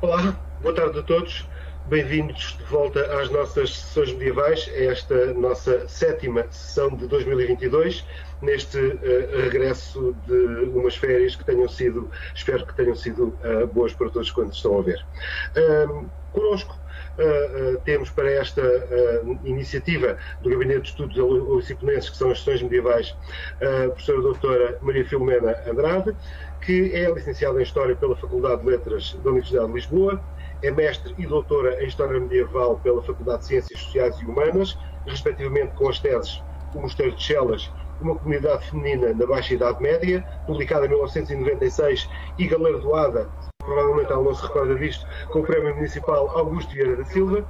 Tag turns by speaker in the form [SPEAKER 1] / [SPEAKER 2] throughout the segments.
[SPEAKER 1] Olá, boa tarde a todos. Bem-vindos de volta às nossas sessões medievais, a esta nossa sétima sessão de 2022, neste regresso de umas férias que tenham sido, espero que tenham sido boas para todos quando estão a ver. Connosco temos para esta iniciativa do Gabinete de Estudos Lusitânenses, que são as sessões medievais, a professora doutora Maria Filomena Andrade, que é licenciada em História pela Faculdade de Letras da Universidade de Lisboa, é mestre e doutora em História Medieval pela Faculdade de Ciências Sociais e Humanas, respectivamente com as teses O Mosteiro de Chelas, uma comunidade feminina na Baixa Idade Média, publicada em 1996 e galardoada, provavelmente ela não se recorda disto, com o Prémio Municipal Augusto Vieira da Silva,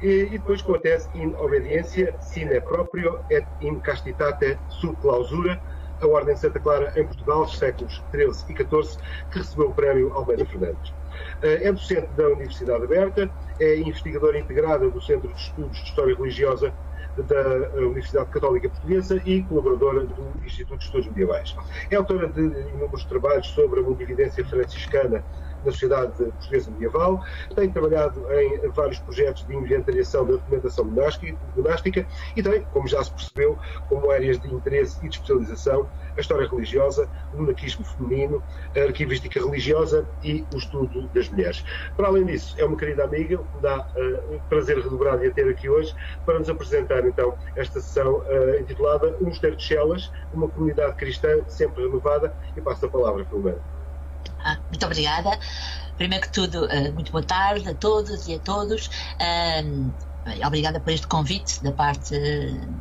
[SPEAKER 1] e depois com a tese In Obediência, Sine Proprio et in Castitate sub Clausura, a Ordem de Santa Clara em Portugal, dos séculos XIII e XIV, que recebeu o Prémio Almeida Fernandes. É docente da Universidade Aberta, é investigadora integrada do Centro de Estudos de História Religiosa da Universidade Católica Portuguesa e colaboradora do Instituto de Estudos Medievais. É autora de inúmeros trabalhos sobre a mundividência franciscana na sociedade portuguesa medieval, tem trabalhado em vários projetos de inventariação da documentação monástica e tem, como já se percebeu, como áreas de interesse e de especialização, a história religiosa, o monaquismo feminino, a arquivística religiosa e o estudo das mulheres. Para além disso, é uma querida amiga, me dá prazer redobrado de a ter aqui hoje, para nos apresentar então esta sessão intitulada O Mosteiro de Chelas, uma comunidade cristã sempre renovada, e passo a palavra, Filomena.
[SPEAKER 2] Muito obrigada. Primeiro que tudo, muito boa tarde a todos e a todos. Obrigada por este convite da parte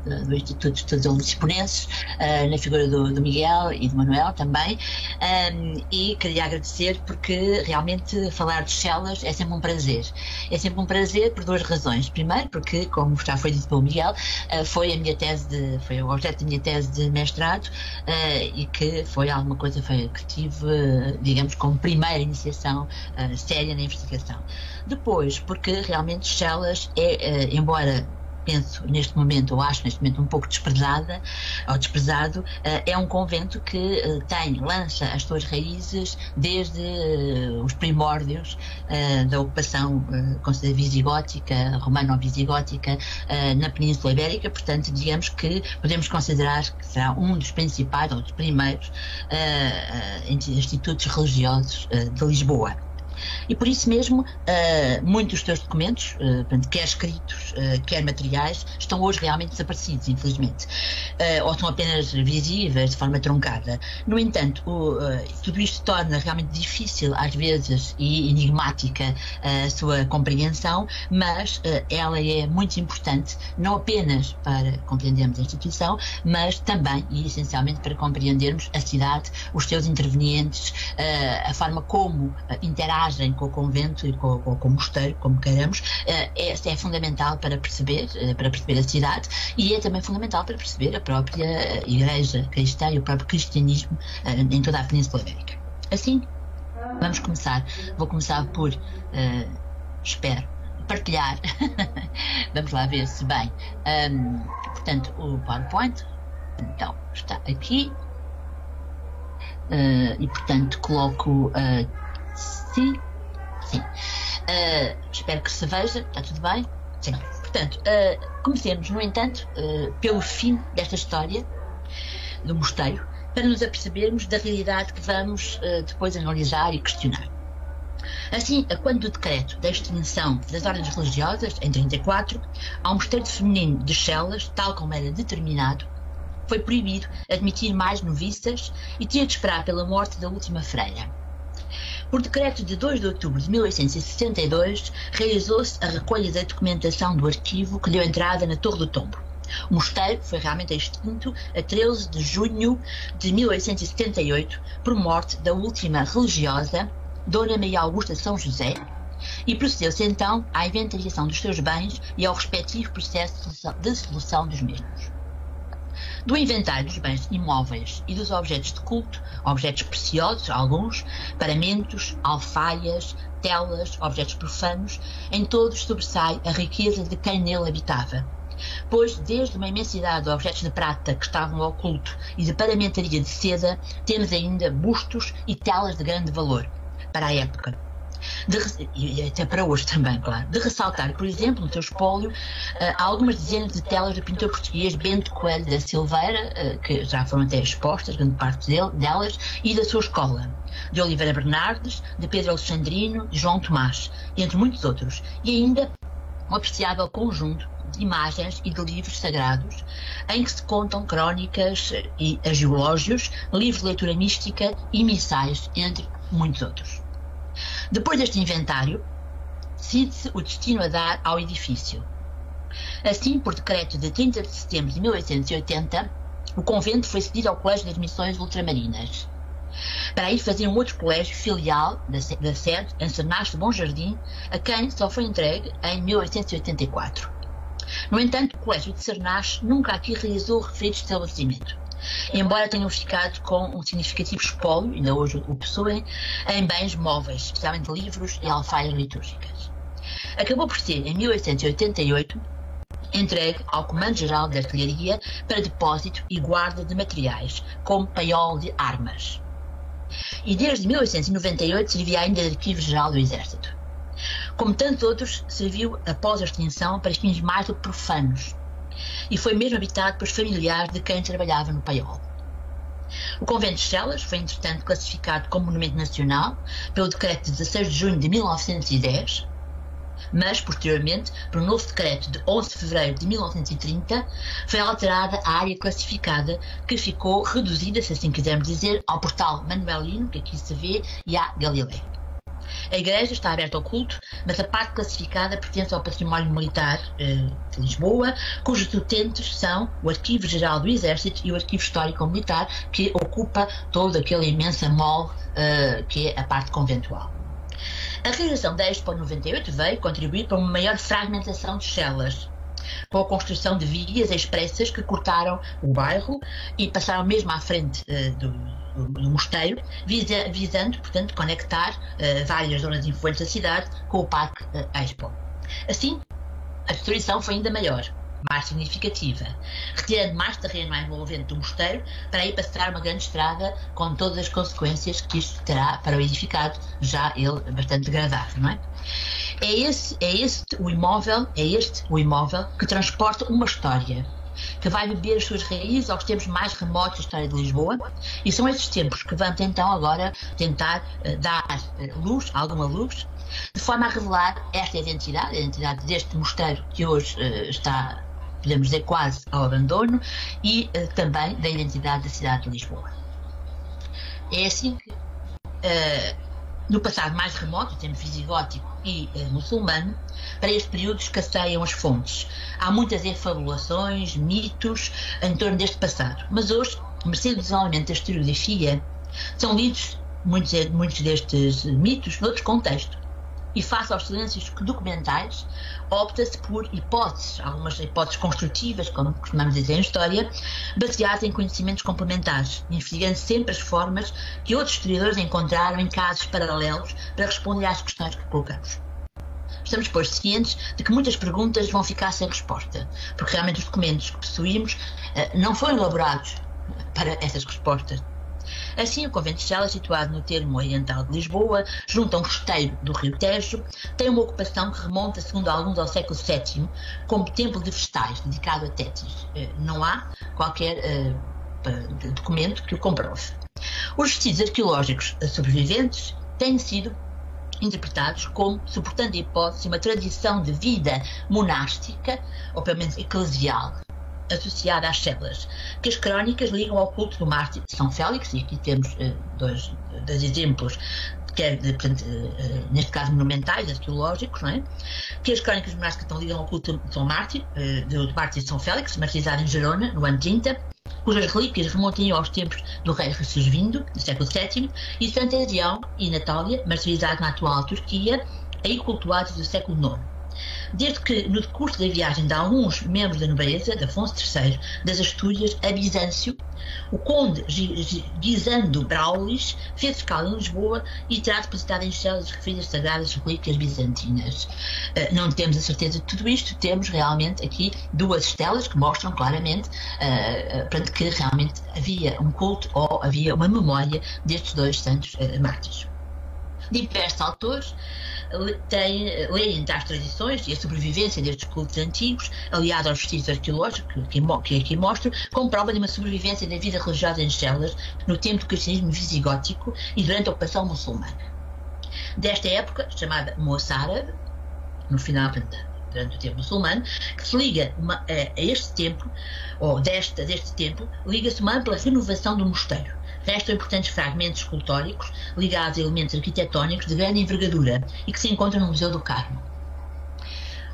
[SPEAKER 2] do Instituto de Estudos Lusitânenses, na figura do Miguel e do Manuel também, e queria agradecer porque realmente falar de Chelas é sempre um prazer. É sempre um prazer por duas razões. Primeiro, porque, como já foi dito pelo Miguel, foi o objeto da minha tese de mestrado, e que foi alguma coisa que tive, digamos, como primeira iniciação séria na investigação. Depois, porque realmente Chelas embora penso neste momento, ou acho neste momento um pouco desprezado, é um convento que lança as suas raízes desde os primórdios da ocupação visigótica, romano-visigótica, na Península Ibérica. Portanto, digamos que podemos considerar que será um dos principais, ou dos primeiros institutos religiosos de Lisboa. E por isso mesmo, muitos dos teus documentos, quer escritos, quer materiais, estão hoje realmente desaparecidos, infelizmente, ou estão apenas visíveis de forma truncada. No entanto, tudo isto torna realmente difícil, às vezes, e enigmática a sua compreensão, mas ela é muito importante, não apenas para compreendermos a instituição, mas também e essencialmente para compreendermos a cidade, os seus intervenientes, a forma como interagem com o convento e com o mosteiro, como queiramos, é fundamental para perceber a cidade, e é também fundamental para perceber a própria Igreja Cristã e o próprio cristianismo em toda a Península Ibérica. Assim, vamos começar. Vou começar por, espero, partilhar. Vamos lá ver se bem. Portanto, o PowerPoint, então, está aqui. E, portanto, coloco... Sim. Espero que se veja. Está tudo bem? Sim. Portanto, comecemos, no entanto, pelo fim desta história do mosteiro, para nos apercebermos da realidade que vamos depois analisar e questionar. Assim, quando o decreto da extinção das ordens religiosas, em 34, ao mosteiro feminino de Chelas, tal como era determinado, foi proibido admitir mais noviças e tinha de esperar pela morte da última freira. Por decreto de 2 de outubro de 1862, realizou-se a recolha da documentação do arquivo que deu entrada na Torre do Tombo. O mosteiro foi realmente extinto a 13 de junho de 1878, por morte da última religiosa, Dona Maria Augusta São José, e procedeu-se então à inventariação dos seus bens e ao respectivo processo de solução dos mesmos. Do inventário dos bens imóveis e dos objetos de culto, objetos preciosos, alguns, paramentos, alfaias, telas, objetos profanos, em todos sobressai a riqueza de quem nele habitava. Pois, desde uma imensidade de objetos de prata que estavam ao culto e de paramentaria de seda, temos ainda bustos e telas de grande valor para a época. E até para hoje também, claro, de ressaltar, por exemplo, no seu espólio, algumas dezenas de telas do pintor português Bento Coelho da Silveira, que já foram até expostas, grande parte delas, e da sua escola, de Oliveira Bernardes, de Pedro Alexandrino, de João Tomás, entre muitos outros, e ainda um apreciável conjunto de imagens e de livros sagrados, em que se contam crónicas e agiológios, livros de leitura mística e missais, entre muitos outros. Depois deste inventário, decide-se o destino a dar ao edifício. Assim, por decreto de 30 de setembro de 1880, o convento foi cedido ao Colégio das Missões Ultramarinas, para aí fazer um outro colégio filial da sede, em Sernache de Bom Jardim, a quem só foi entregue em 1884. No entanto, o Colégio de Sernache nunca aqui realizou o referido estabelecimento, embora tenham ficado com um significativo espólio, ainda hoje o possuem, em bens móveis, especialmente livros e alfaias litúrgicas. Acabou por ser, em 1888, entregue ao Comando-Geral da Artilharia para depósito e guarda de materiais, como paiol de armas. E desde 1898 servia ainda de Arquivo-Geral do Exército. Como tantos outros, serviu após a extinção para fins mais do que profanos, e foi mesmo habitado pelos familiares de quem trabalhava no paiol. O Convento de Chelas foi, entretanto, classificado como Monumento Nacional pelo decreto de 16 de junho de 1910, mas, posteriormente, por um novo decreto de 11 de fevereiro de 1930, foi alterada a área classificada, que ficou reduzida, se assim quisermos dizer, ao Portal Manuelino, que aqui se vê, e à Galileia. A igreja está aberta ao culto, mas a parte classificada pertence ao património militar de Lisboa, cujos utentes são o Arquivo-Geral do Exército e o Arquivo Histórico-Militar, que ocupa todo aquele imenso mall que é a parte conventual. A realização da Expo 98 veio contribuir para uma maior fragmentação de Chelas, com a construção de vias expressas que cortaram o bairro e passaram mesmo à frente do mosteiro, visando, portanto, conectar várias zonas influentes da cidade com o Parque Expo. Assim, a destruição foi ainda maior, mais significativa, retirando mais terreno à envolvente do mosteiro para aí passar uma grande estrada com todas as consequências que isto terá para o edificado, já ele bastante degradado, não é? É este o imóvel que transporta uma história, que vai beber as suas raízes aos tempos mais remotos da história de Lisboa, e são esses tempos que vamos então agora tentar dar alguma luz, de forma a revelar esta identidade, a identidade deste mosteiro que hoje está, podemos dizer, quase ao abandono, e também da identidade da cidade de Lisboa. É assim que, no passado mais remoto, o tempo visigótico e muçulmano, para este período escasseiam as fontes. Há muitas efabulações, mitos em torno deste passado, mas hoje, mercê do desenvolvimento da historiografia, são lidos muitos destes mitos noutro contexto. E face aos silêncios documentais, opta-se por hipóteses, algumas hipóteses construtivas, como costumamos dizer em história, baseadas em conhecimentos complementares, investigando sempre as formas que outros historiadores encontraram em casos paralelos para responder às questões que colocamos. Estamos, pois, cientes de que muitas perguntas vão ficar sem resposta, porque realmente os documentos que possuímos não foram elaborados para essas respostas. Assim, o Convento de Chelas, situado no termo oriental de Lisboa, junto a um esteiro do rio Tejo, tem uma ocupação que remonta, segundo alguns, ao século VII, como templo de vestais, dedicado a Tétis. Não há qualquer documento que o comprove. Os vestígios arqueológicos sobreviventes têm sido interpretados como suportando a hipótese de uma tradição de vida monástica, ou pelo menos eclesial, associada às Chelas, que as crónicas ligam ao culto do mártir São Félix, e aqui temos dois exemplos, neste caso monumentais, arqueológicos, não é? Que as crónicas monásticas ligam ao culto de São Mártir, do mártir São Félix, martirizado em Gerona, no ano 30, cujas relíquias remontam aos tempos do rei Ressurgindo, do século VII, e Santo Adrião e Natália, martirizados na atual Turquia, aí cultuados do século IX. Desde que, no decurso da viagem de alguns membros da nobreza, de Afonso III, das Astúrias, a Bizâncio, o conde Gisando Braulis fez escala em Lisboa e terá depositado em Chelas as referidas sagradas relíquias bizantinas. Não temos a certeza de tudo isto, temos realmente aqui duas estelas que mostram claramente que realmente havia um culto ou havia uma memória destes dois santos mártires. Diversos autores leem as tradições e a sobrevivência destes cultos antigos, aliado aos vestígios arqueológicos que aqui mostro, como prova de uma sobrevivência da vida religiosa em Chelas no tempo do cristianismo visigótico e durante a ocupação muçulmana. Desta época, chamada Moçárabe, no final, durante o tempo muçulmano, que se liga a este tempo, ou deste tempo, liga-se uma ampla renovação do mosteiro. Restam importantes fragmentos escultóricos ligados a elementos arquitetónicos de grande envergadura e que se encontram no Museu do Carmo.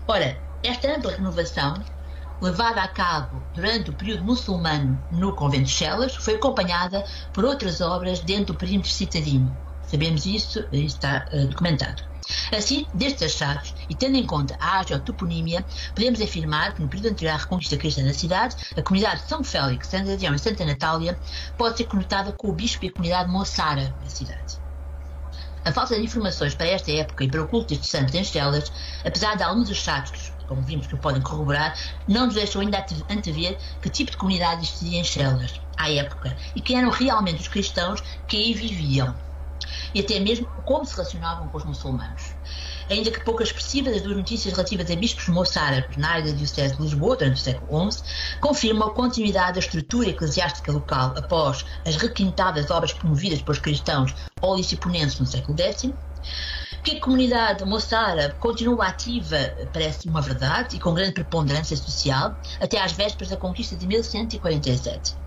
[SPEAKER 2] Ora, esta ampla renovação, levada a cabo durante o período muçulmano no convento de Chelas, foi acompanhada por outras obras dentro do perímetro citadino. Sabemos isso está documentado. Assim, destes achados, e tendo em conta a agiotoponímia, podemos afirmar que no período anterior à reconquista cristã da cidade, a comunidade de São Félix, Santo Adrião e Santa Natália pode ser conotada com o bispo e a comunidade moçara da cidade. A falta de informações para esta época e para o culto destes santos em Chelas, apesar de alguns achados, como vimos que o podem corroborar, não nos deixam ainda antever que tipo de comunidade existia em Chelas, à época, e quem eram realmente os cristãos que aí viviam. E até mesmo como se relacionavam com os muçulmanos. Ainda que pouco expressivas, as duas notícias relativas a bispos moçárabes na área da Diocese de Lisboa, durante o século XI, confirmam a continuidade da estrutura eclesiástica local após as requintadas obras promovidas pelos cristãos oliciponenses no século X. Que a comunidade moçárabe continua ativa parece uma verdade e com grande preponderância social até às vésperas da conquista de 1147.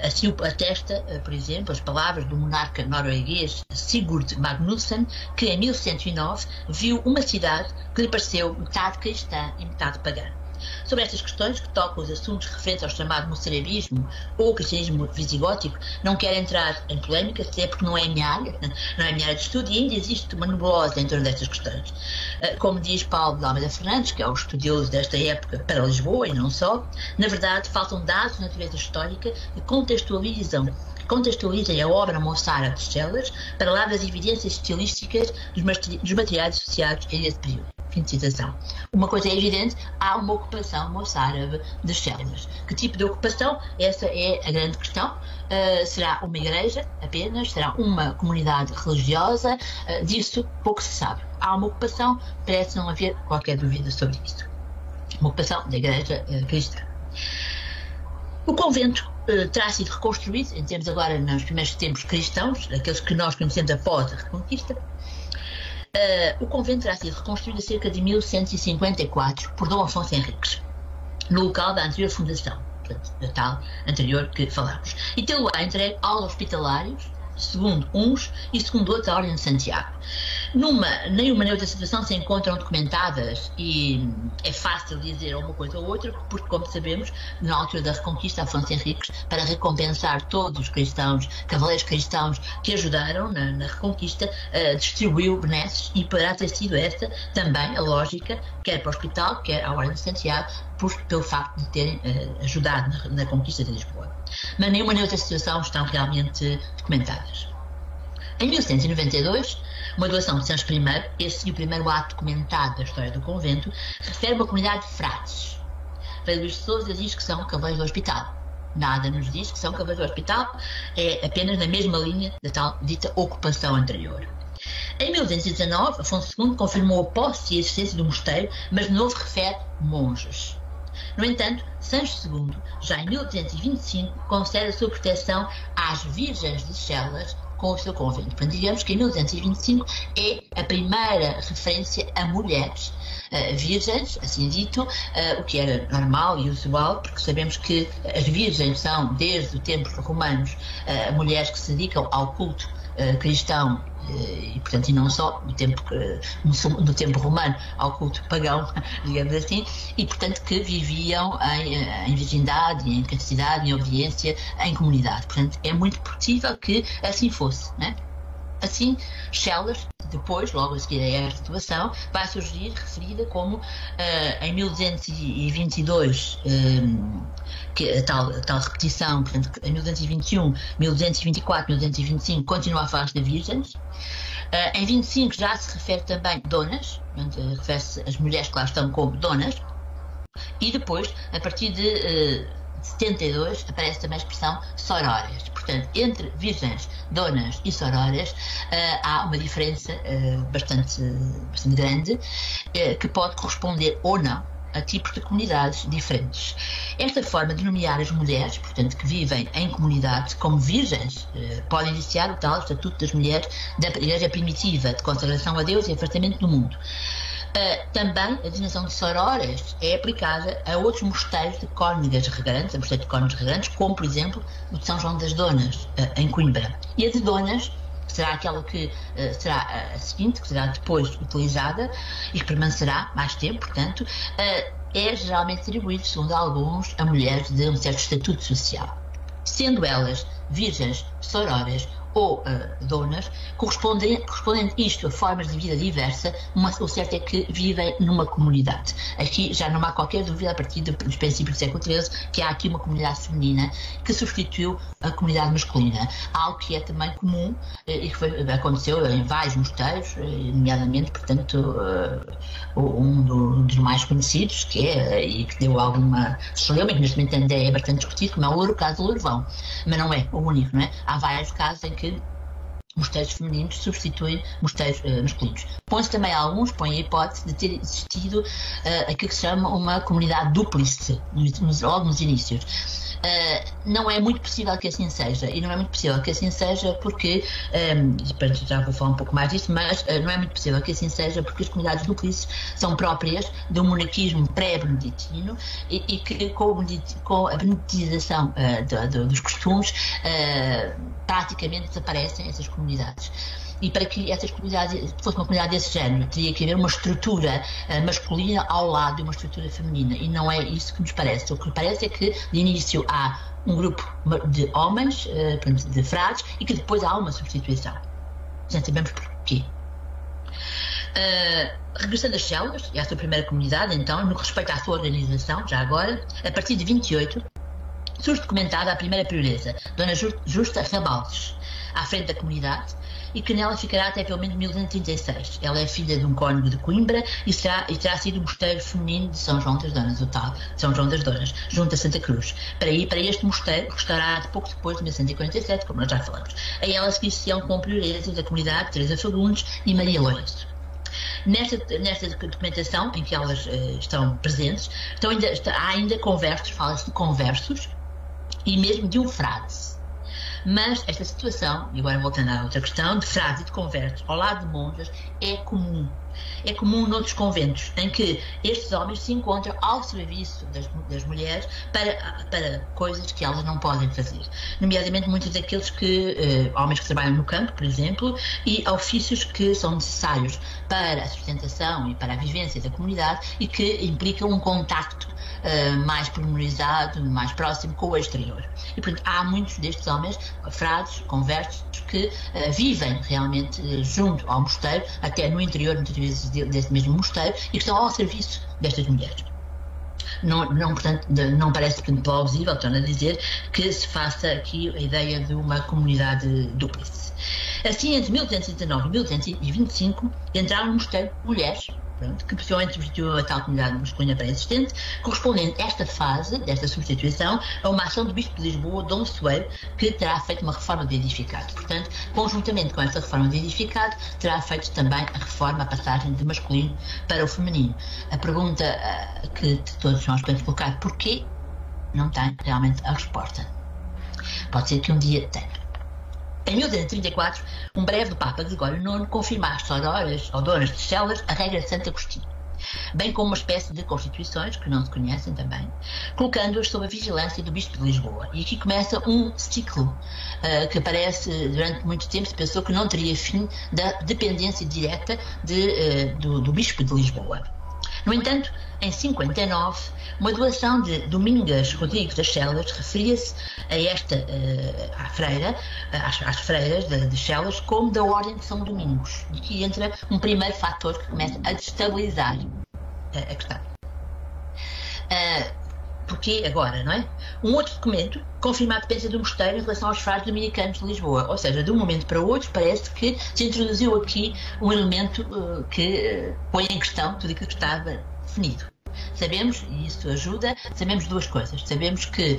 [SPEAKER 2] Assim o atesta, por exemplo, as palavras do monarca norueguês Sigurd Magnusson, que em 1109 viu uma cidade que lhe pareceu metade cristã e metade pagã. Sobre estas questões que tocam os assuntos referentes ao chamado moçarabismo ou cristianismo visigótico, não quero entrar em polémica, até porque não é a minha área, de estudo, e ainda existe uma nebulosa em torno destas questões. Como diz Paulo de Almeida Fernandes, que é o estudioso desta época para Lisboa e não só, na verdade faltam dados de natureza histórica que contextualizem a obra moçárabe de Chelas para lá das evidências estilísticas dos materiais associados a esse período. Fim de citação. Uma coisa é evidente, há uma ocupação moçárabe de Chelas. Que tipo de ocupação? Essa é a grande questão. Será uma igreja apenas? Será uma comunidade religiosa? Disso pouco se sabe. Há uma ocupação, parece não haver qualquer dúvida sobre isso. Uma ocupação da igreja cristã. O convento terá sido reconstruído, em termos agora nos primeiros tempos cristãos, aqueles que nós conhecemos após a Reconquista. O convento terá sido reconstruído cerca de 1154 por Dom Afonso Henriques, no local da anterior fundação, da tal anterior que falámos, e tê-lo-á entregue aos hospitalários, segundo uns e segundo outros, a Ordem de Santiago. Nenhuma nem outra situação se encontram documentadas e é fácil dizer uma coisa ou outra, porque, como sabemos, na altura da Reconquista, Afonso Henriques, para recompensar todos os cristãos, cavaleiros cristãos que ajudaram na Reconquista, distribuiu benesses, e poderá ter sido esta também a lógica, quer para o hospital, quer à Ordem de Santiago, pelo facto de terem ajudado na conquista de Lisboa. Mas nenhuma nem outra situação estão realmente documentadas. Em 1192, uma doação de Sancho I, esse é o primeiro ato documentado da história do convento, refere uma comunidade de frades. Frei Luís de Sousa diz que são cavaleiros do hospital. Nada nos diz que são cavaleiros do hospital, é apenas na mesma linha da tal dita ocupação anterior. Em 1219, Afonso II confirmou a posse e a existência do mosteiro, mas de novo refere monges. No entanto, Sancho II, já em 1225, concede a sua proteção às Virgens de Chelas com o seu convento. Portanto, digamos que em 1225 é a primeira referência a mulheres virgens, assim dito, o que era normal e usual, porque sabemos que as virgens são, desde os tempos romanos, mulheres que se dedicam ao culto cristão, e portanto, e não só no tempo romano, ao culto pagão, digamos assim, e portanto que viviam em virgindade, em castidade, em obediência, em comunidade. Portanto, é muito possível que assim fosse, né? Assim, Chelas, depois, logo a seguir a esta situação, vai surgir referida como em 1222, que a tal repetição, portanto, em 1221, 1224, 1225, continua a falar de virgens. Em 25 já se refere também donas, refere-se às mulheres que lá estão como donas, e depois, a partir de 72, aparece também a expressão sororas. Portanto, entre virgens, donas e sororas há uma diferença bastante grande que pode corresponder ou não a tipos de comunidades diferentes. Esta forma de nomear as mulheres, portanto, que vivem em comunidade como virgens, pode iniciar o tal Estatuto das Mulheres da Igreja Primitiva, de consagração a Deus e afastamento do mundo. Também a designação de sororas é aplicada a outros mosteiros de cônigas regrantes, a mosteiros de cônigas regrantes, como, por exemplo, o de São João das Donas, em Coimbra. E a de donas será aquela que será a seguinte, que será depois utilizada e que permanecerá mais tempo, portanto, é geralmente atribuído, segundo alguns, a mulheres de um certo estatuto social. Sendo elas virgens, sororas ou donas, correspondendo isto a formas de vida diversa, o certo é que vivem numa comunidade. Aqui já não há qualquer dúvida, a partir dos princípios do século XIII, que há aqui uma comunidade feminina que substituiu a comunidade masculina. Algo que é também comum e que aconteceu em vários mosteiros, nomeadamente, portanto, um dos mais conhecidos, e que deu alguma celeuma, que neste momento ainda é bastante discutido, como é o caso do Lourvão. Mas não é o único, não é? Há vários casos em que mosteiros femininos substituem mosteiros masculinos. Põe-se também põe a hipótese de ter existido aquilo que se chama uma comunidade dúplice, logo nos inícios. Não é muito possível que assim seja, e não é muito possível que assim seja porque, já vou falar um pouco mais disso, mas não é muito possível que assim seja porque as comunidades dúplices são próprias do monarquismo pré-beneditino e que com a beneditização dos costumes praticamente desaparecem essas comunidades. E para que essas comunidades fosse uma comunidade desse género, teria que haver uma estrutura masculina ao lado de uma estrutura feminina, e não é isso que nos parece. O que me parece é que de início há um grupo de homens, de frades, e que depois há uma substituição. Já sabemos porquê. Regressando às células, e à sua primeira comunidade, então, no que respeita à sua organização, já agora, a partir de 28, surge documentada a primeira prioresa, Dona Justa Rabaldes, à frente da comunidade, e que nela ficará até pelo menos 1236. Ela é filha de um cônego de Coimbra e terá sido o mosteiro feminino de São João das Donas, o tal São João das Donas, junto a Santa Cruz. Para este mosteiro, restaurado pouco depois de 1147, como nós já falamos. A ela seguir-se-ão com prioresas da comunidade Teresa Fagundes e Maria Lourenço. Nesta documentação em que elas estão presentes, há ainda conversos, fala-se de conversos e mesmo de um frade. Mas esta situação, e agora voltando à outra questão, de frades e de conversos ao lado de monjas, é comum. É comum noutros conventos, em que estes homens se encontram ao serviço das mulheres para coisas que elas não podem fazer. Nomeadamente muitos daqueles homens que trabalham no campo, por exemplo, e ofícios que são necessários para a sustentação e para a vivência da comunidade e que implicam um contacto mais pormenorizado, mais próximo com o exterior. E, portanto, há muitos destes homens, frades, conversos, que vivem realmente junto ao mosteiro, até no interior, muitas vezes, desse mesmo mosteiro, e que estão ao serviço destas mulheres. Portanto, não parece plausível, torno a dizer, que se faça aqui a ideia de uma comunidade dúplice. Assim, entre 1219 e 1225, entraram no mosteiro mulheres, que possivelmente substituiu a tal comunidade masculina pré-existente, correspondendo esta fase, desta substituição, a uma ação do Bispo de Lisboa, Dom Soeiro, que terá feito uma reforma do edificado. Portanto, conjuntamente com esta reforma do edificado, terá feito também a reforma, a passagem de masculino para o feminino. A pergunta que todos nós podemos colocar, porquê, não tem realmente a resposta. Pode ser que um dia tenha. Em 1234, um breve do Papa Gregório IX confirma às sororas ou donas de celas a regra de Santo Agostinho, bem como uma espécie de constituições, que não se conhecem também, colocando-as sob a vigilância do Bispo de Lisboa. E aqui começa um ciclo que parece, durante muito tempo, se pensou que não teria fim da dependência direta do Bispo de Lisboa. No entanto, em 59, uma doação de Domingas Rodrigues das Celas referia-se às freiras de Celas como da Ordem de São Domingos. E aqui entra um primeiro fator que começa a destabilizar a questão. Porquê agora, não é? Um outro documento confirma a dependência do mosteiro em relação aos frades dominicanos de Lisboa. Ou seja, de um momento para o outro, parece que se introduziu aqui um elemento que põe em questão tudo aquilo que estava definido. Sabemos, e isso ajuda, sabemos duas coisas. Sabemos que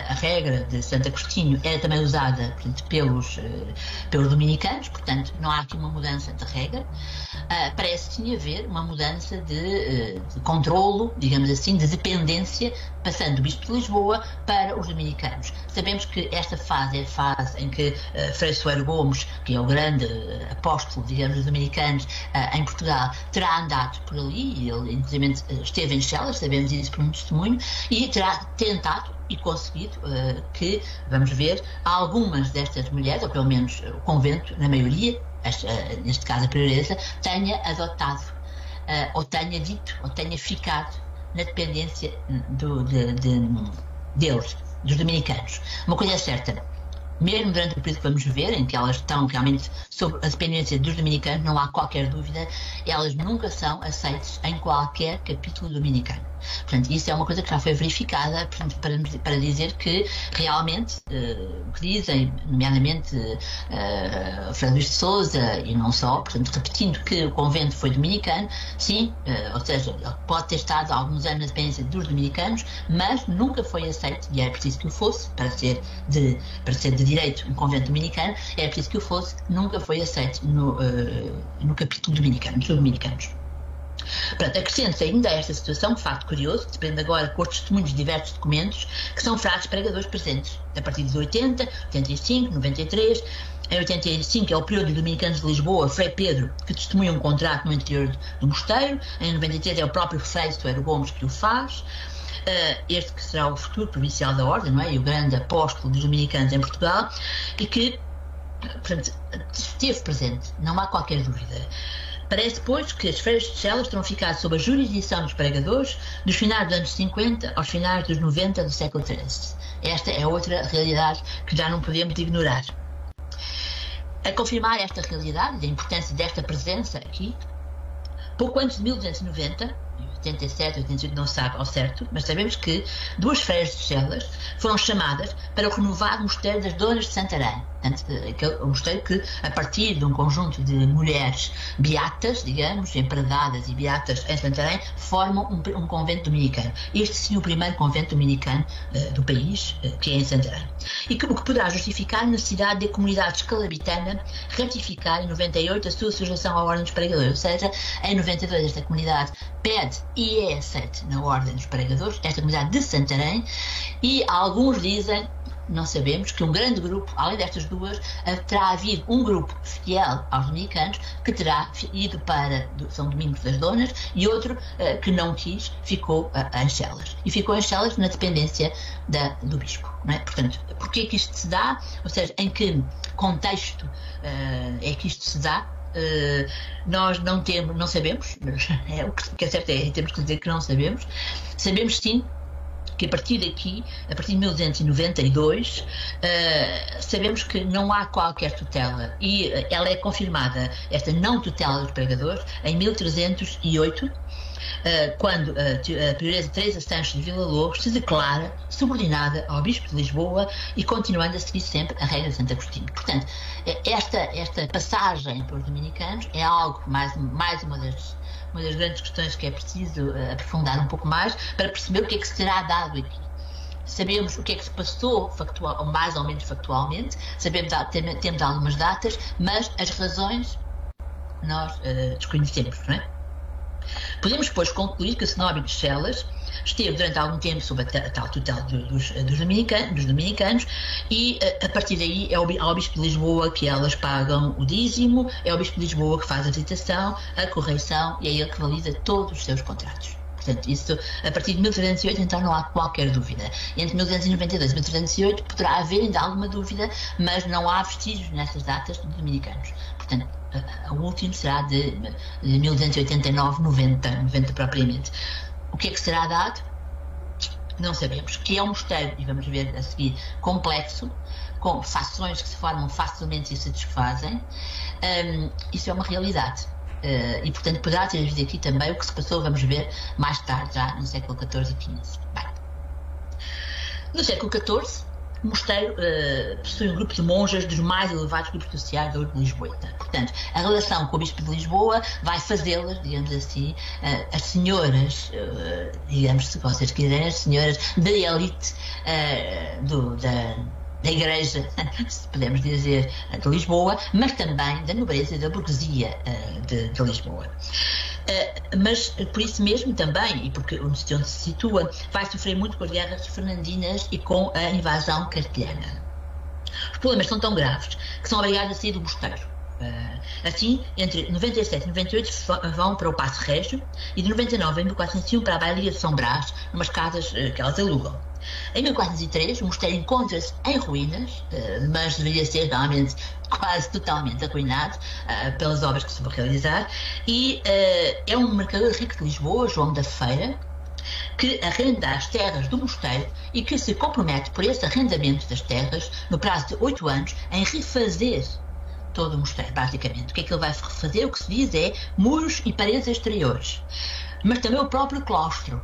[SPEAKER 2] a regra de Santo Agostinho era também usada, portanto, pelos dominicanos, portanto não há aqui uma mudança de regra. Parece sim haver uma mudança de controlo, digamos assim, de dependência, passando do Bispo de Lisboa para os dominicanos. Sabemos que esta fase é a fase em que Frei Soeiro Gomes, que é o grande apóstolo, digamos, dos dominicanos em Portugal, terá andado por ali, e ele inclusive esteve em Chelas, sabemos isso por um testemunho, e terá tentado e conseguido que, vamos ver, algumas destas mulheres, ou pelo menos o convento, na maioria, neste caso a prioresa, tenha adotado, ou tenha dito, ou tenha ficado na dependência deles, dos dominicanos. Uma coisa é certa, mesmo durante o período que vamos ver, em que elas estão realmente sob a dependência dos dominicanos, não há qualquer dúvida, elas nunca são aceitas em qualquer capítulo dominicano. Portanto, isso é uma coisa que já foi verificada, portanto, para dizer que realmente o que dizem, nomeadamente Frei Luís de Sousa e não só, portanto, repetindo que o convento foi dominicano, sim, ou seja, ele pode ter estado há alguns anos na dependência dos dominicanos, mas nunca foi aceito, e era preciso que o fosse, para ser de direito um convento dominicano, era preciso que o fosse, nunca foi aceito no capítulo dominicano, dos dominicanos. Portanto, acrescenta-se ainda a esta situação, um facto curioso, que depende agora com os testemunhos de diversos documentos, que são frades pregadores presentes, a partir de 80, 85, 93. Em 85 é o período dos dominicanos de Lisboa, Frei Pedro, que testemunha um contrato no interior do mosteiro. Em 93 é o próprio Frei Soeiro Gomes que o faz. Este que será o futuro provincial da Ordem, não é? E o grande apóstolo dos dominicanos em Portugal, e que, portanto, esteve presente, não há qualquer dúvida. Parece, pois, que as freiras de Chelas terão ficado sob a jurisdição dos pregadores dos finais dos anos 50 aos finais dos 90 do século XIII. Esta é outra realidade que já não podemos ignorar. A confirmar esta realidade e a importância desta presença aqui, pouco antes de 1290, 87, 88, não se sabe ao certo, mas sabemos que duas freiras de Chelas foram chamadas para o renovado mosteiro das Donas de Santarém. Um mosteiro que, a partir de um conjunto de mulheres beatas, digamos, empregadas e beatas em Santarém, formam um convento dominicano. Este sim, o primeiro convento dominicano do país, que é em Santarém. E o que poderá justificar a necessidade de a comunidade escalabitana ratificar em 98 a sua sujeição à Ordem dos Pregadores. Ou seja, em 92 esta comunidade pede e é aceite na Ordem dos Pregadores, esta comunidade de Santarém, e alguns dizem, não sabemos, que um grande grupo, além destas duas, terá havido um grupo fiel aos dominicanos que terá ido para São Domingos das Donas, e outro que não quis, ficou em Chelas. E ficou em Chelas na dependência do bispo. Não é? Portanto, porquê que isto se dá? Ou seja, em que contexto é que isto se dá? Nós não sabemos, o que é certo é, temos que dizer que não sabemos. Sabemos sim que a partir daqui, a partir de 1292, sabemos que não há qualquer tutela, e ela é confirmada, esta não tutela dos pregadores, em 1308, quando a prioresa Teresa Sanches de Villa-Lobos se declara subordinada ao Bispo de Lisboa e continuando a seguir sempre a regra de Santo Agostinho. Portanto, esta passagem pelos dominicanos é algo, mais uma das grandes questões que é preciso aprofundar um pouco mais para perceber o que é que se terá dado aqui. Sabemos o que é que se passou, ou mais ou menos factualmente, temos algumas datas, mas as razões nós desconhecemos, não é? Podemos, pois, concluir que o cenóbio de Chelas esteve durante algum tempo sob a tal tutela dos dominicanos, e a partir daí é ao Bispo de Lisboa que elas pagam o dízimo, é o Bispo de Lisboa que faz a visitação, a correição, e é ele que valida todos os seus contratos. Portanto, isso a partir de 1308, então não há qualquer dúvida. Entre 1292 e 1308 poderá haver ainda alguma dúvida, mas não há vestígios nestas datas de dominicanos. Portanto, o último será de 1289, 90 propriamente. O que é que será dado? Não sabemos. Que é um mosteiro, e vamos ver a seguir, complexo, com fações que se formam facilmente e se desfazem. Isso é uma realidade. E, portanto, poderá ter havido aqui também o que se passou, vamos ver, mais tarde, já no século XIV e XV. Bem, no século XIV, o mosteiro possui um grupo de monjas dos mais elevados grupos sociais da Ordem Lisboeta. Portanto, a relação com o Bispo de Lisboa vai fazê-las, digamos assim, as senhoras, digamos, se vocês quiserem, as senhoras da elite da Igreja, se podemos dizer, de Lisboa, mas também da nobreza e da burguesia de Lisboa. Mas por isso mesmo também, e porque onde se situa, vai sofrer muito com as guerras fernandinas e com a invasão castelhana. Os problemas são tão graves que são obrigados a sair do mosteiro. Assim, entre 97 e 98 vão para o Paço Régio e de 99 a 1401 para a Baía de São Brás, umas casas que elas alugam. Em 1403 o mosteiro encontra-se em ruínas, mas deveria ser realmente quase totalmente arruinado pelas obras que se vão realizar, e é um mercador rico de Lisboa, João da Feira, que arrenda as terras do mosteiro e que se compromete por esse arrendamento das terras, no prazo de 8 anos, em refazer todo o mosteiro, basicamente. O que é que ele vai refazer? O que se diz é muros e paredes exteriores, mas também o próprio claustro.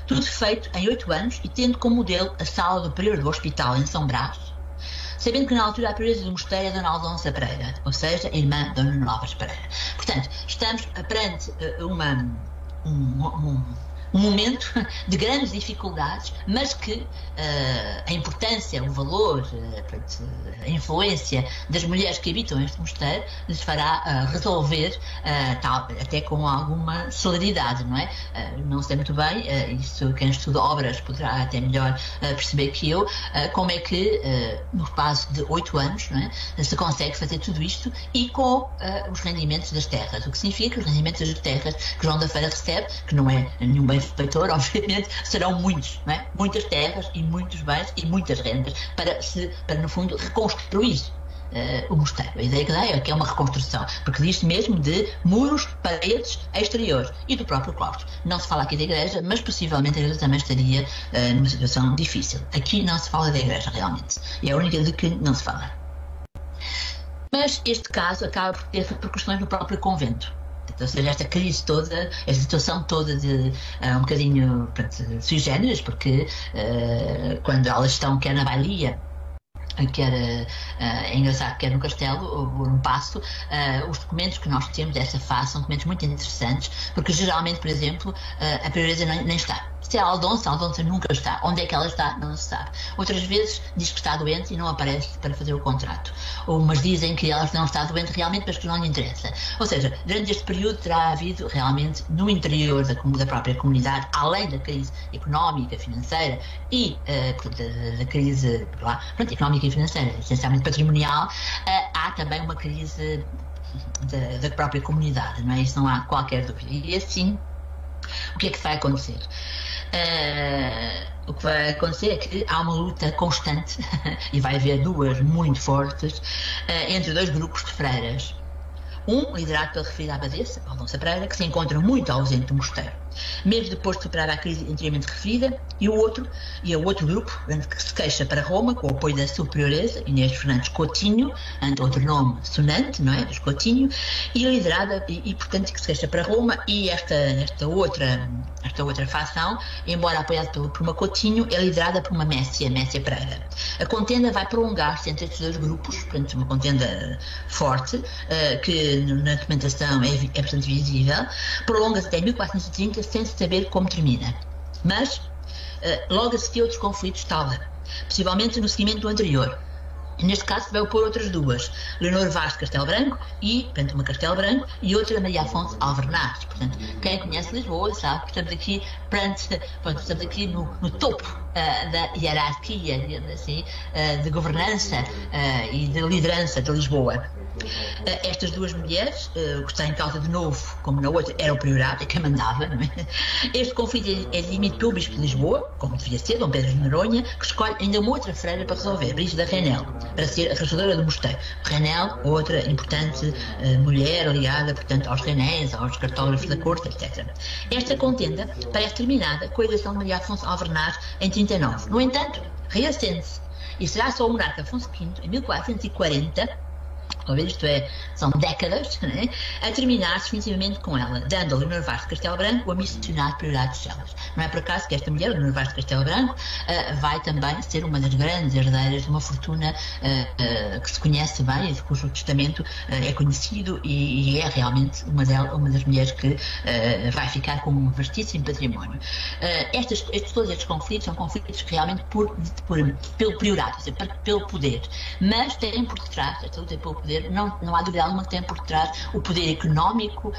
[SPEAKER 2] Tudo feito em 8 anos e tendo como modelo a sala do prior do hospital em São Brás, sabendo que na altura a prioreza do mosteiro é Dona Aldonça Pereira, ou seja, a irmã de Dona Novas Pereira. Portanto, estamos perante um momento de grandes dificuldades, mas que a importância, o valor, a influência das mulheres que habitam este mosteiro lhes fará resolver, até com alguma celeridade, não é? Não sei muito bem, isso quem estuda obras poderá até melhor perceber que eu, como é que no espaço de 8 anos, não é, se consegue fazer tudo isto e com os rendimentos das terras, o que significa que os rendimentos das terras que João da Feira recebe, que não é nenhum benfeitor, obviamente, serão muitos, não é? Muitas terras e muitos bens e muitas rendas para no fundo reconstruir o mosteiro. A ideia que dá é que é uma reconstrução, porque diz-se mesmo de muros, paredes exteriores e do próprio claustro. Não se fala aqui da igreja, mas possivelmente a igreja também estaria numa situação difícil. Aqui não se fala da igreja realmente, é a única de que não se fala. Mas este caso acaba por ter repercussões no próprio convento. Ou seja, esta crise toda, esta situação toda de um bocadinho sui generis, porque quando elas estão quer na bailia, quer é engraçado, quer no castelo ou no paço, os documentos que nós temos dessa fase são documentos muito interessantes, porque geralmente, por exemplo, a prioreza nem está. Se é a Aldonça nunca está. Onde é que ela está? Não se sabe. Outras vezes diz que está doente e não aparece para fazer o contrato. Umas dizem que ela não está doente realmente, mas que não lhe interessa. Ou seja, durante este período terá havido realmente no interior da própria comunidade, além da crise económica, financeira e da crise económica e financeira, essencialmente patrimonial, há também uma crise da própria comunidade, não é? Isso não há qualquer dúvida. E assim, o que é que vai acontecer? O que vai acontecer é que há uma luta constante e vai haver duas muito fortes entre dois grupos de freiras. Um liderado pela referida abadesa, Aldonça Pereira, que se encontra muito ausente do mosteiro, mesmo depois de superar a crise anteriormente referida, e o outro grupo, que se queixa para Roma, com o apoio da superioresa, Inês Fernandes Coutinho, outro nome sonante, não é? Dos Coutinho, e liderada, portanto, que se queixa para Roma, e esta outra facção, embora apoiada por uma Coutinho, é liderada por uma Messia Pereira. A contenda vai prolongar-se entre estes dois grupos, portanto, uma contenda forte, que na documentação é bastante visível, prolonga-se até 1430 sem se saber como termina. Mas logo a seguir outros conflitos estalam, possivelmente no seguimento do anterior. Neste caso vai opor outras duas, Leonor Vaz de Castelo Branco uma Castelo Branco e outra Maria Afonso Alvernaz. Portanto, quem conhece Lisboa sabe que estamos aqui no topo da hierarquia, digamos assim, de governança e de liderança de Lisboa. Estas duas mulheres, o que está em causa de novo, como na outra, era o priorado, é quem mandava, não é? Este conflito é dirimido pelo Bispo de Lisboa, como devia ser, Dom Pedro de Noronha, que escolhe ainda uma outra freira para resolver, Brígida Renel, para ser a regedora do mosteiro. Renel, outra importante mulher ligada, portanto, aos renéis, aos cartógrafos da corte, etc. Esta contenda parece terminada com a eleição de Maria Afonso Alvernaz em 39. No entanto, reacende-se, e será só o monarca Afonso V, em 1440, isto é, são décadas, né, a terminar definitivamente com ela, dando a Leonor Vaz de Castelo Branco a missionar prioridades de Chelas. Não é por acaso que esta mulher, Leonor Vaz de Castelo Branco, vai também ser uma das grandes herdeiras de uma fortuna que se conhece bem, e cujo testamento é conhecido e é realmente uma das mulheres que vai ficar com um vastíssimo património. Todos estes conflitos são conflitos realmente pelo priorato, ou seja, pelo poder, mas têm por detrás, esta luta pelo poder, não há dúvida alguma que tem por detrás o poder económico,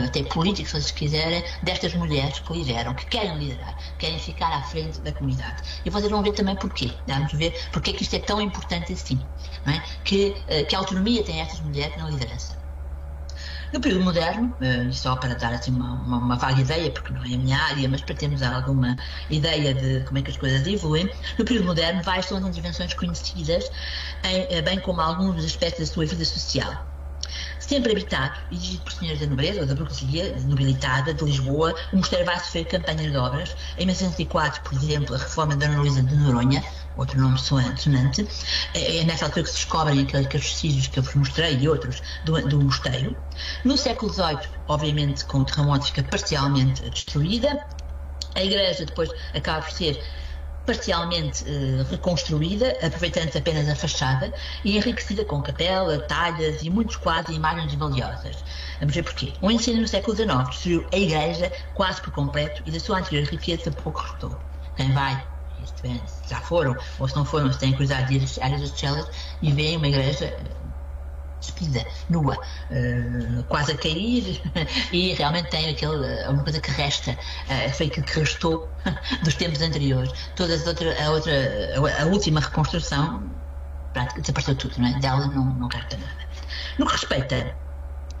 [SPEAKER 2] até político, se vocês quiserem, destas mulheres que lideram, que querem liderar, querem ficar à frente da comunidade. E vocês vão ver também porquê. Vamos ver porquê que isto é tão importante assim, não é? Que autonomia têm estas mulheres na liderança. No período moderno, só para dar assim uma vaga ideia, porque não é a minha área, mas para termos alguma ideia de como é que as coisas evoluem, no período moderno, várias são as intervenções conhecidas, bem como alguns dos aspectos da sua vida social. Sempre habitado e dirigido por senhores da nobreza ou da burguesia nobilitada de Lisboa, o mosteiro vai sofrer campanhas de obras. Em 1904, por exemplo, a reforma da Dona Luísa de Noronha, outro nome sonante, é nessa altura que se descobrem aqueles vestígios que eu vos mostrei e outros do mosteiro. No século XVIII, obviamente, com o terremoto fica parcialmente destruída. A igreja depois acaba por ser parcialmente reconstruída, aproveitando apenas a fachada e enriquecida com capela, talhas e muitos quadros e imagens valiosas. Vamos ver porquê. O ensino no século XIX destruiu a igreja quase por completo e da sua anterior riqueza pouco restou. Quem vai, isto é, já foram, ou se não foram, se têm curiosidade de ir às áreas das Chelas e veem uma igreja despida, nua, quase a cair, e realmente tem uma coisa que resta, foi aquilo que restou dos tempos anteriores. A última reconstrução, desapareceu tudo, não é? Dela não resta nada. No que respeita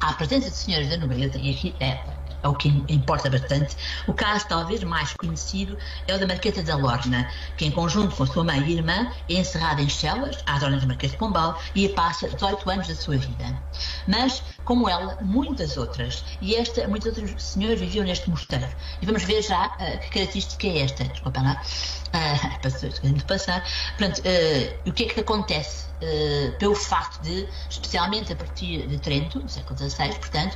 [SPEAKER 2] à presença de senhores da nobreza, e aqui é o que importa bastante, o caso talvez mais conhecido é o da Marquesa da Lorna, que em conjunto com sua mãe e irmã é encerrada em Chelas, às ordens do Marquês de Pombal, e passa 18 anos da sua vida. Mas, como ela, muitas outras senhoras viviam neste mosteiro. E vamos ver já que característica é esta. Desculpa lá. Passar. Portanto, o que é que acontece? Pelo facto de, especialmente a partir de Trento, no século XVI, portanto,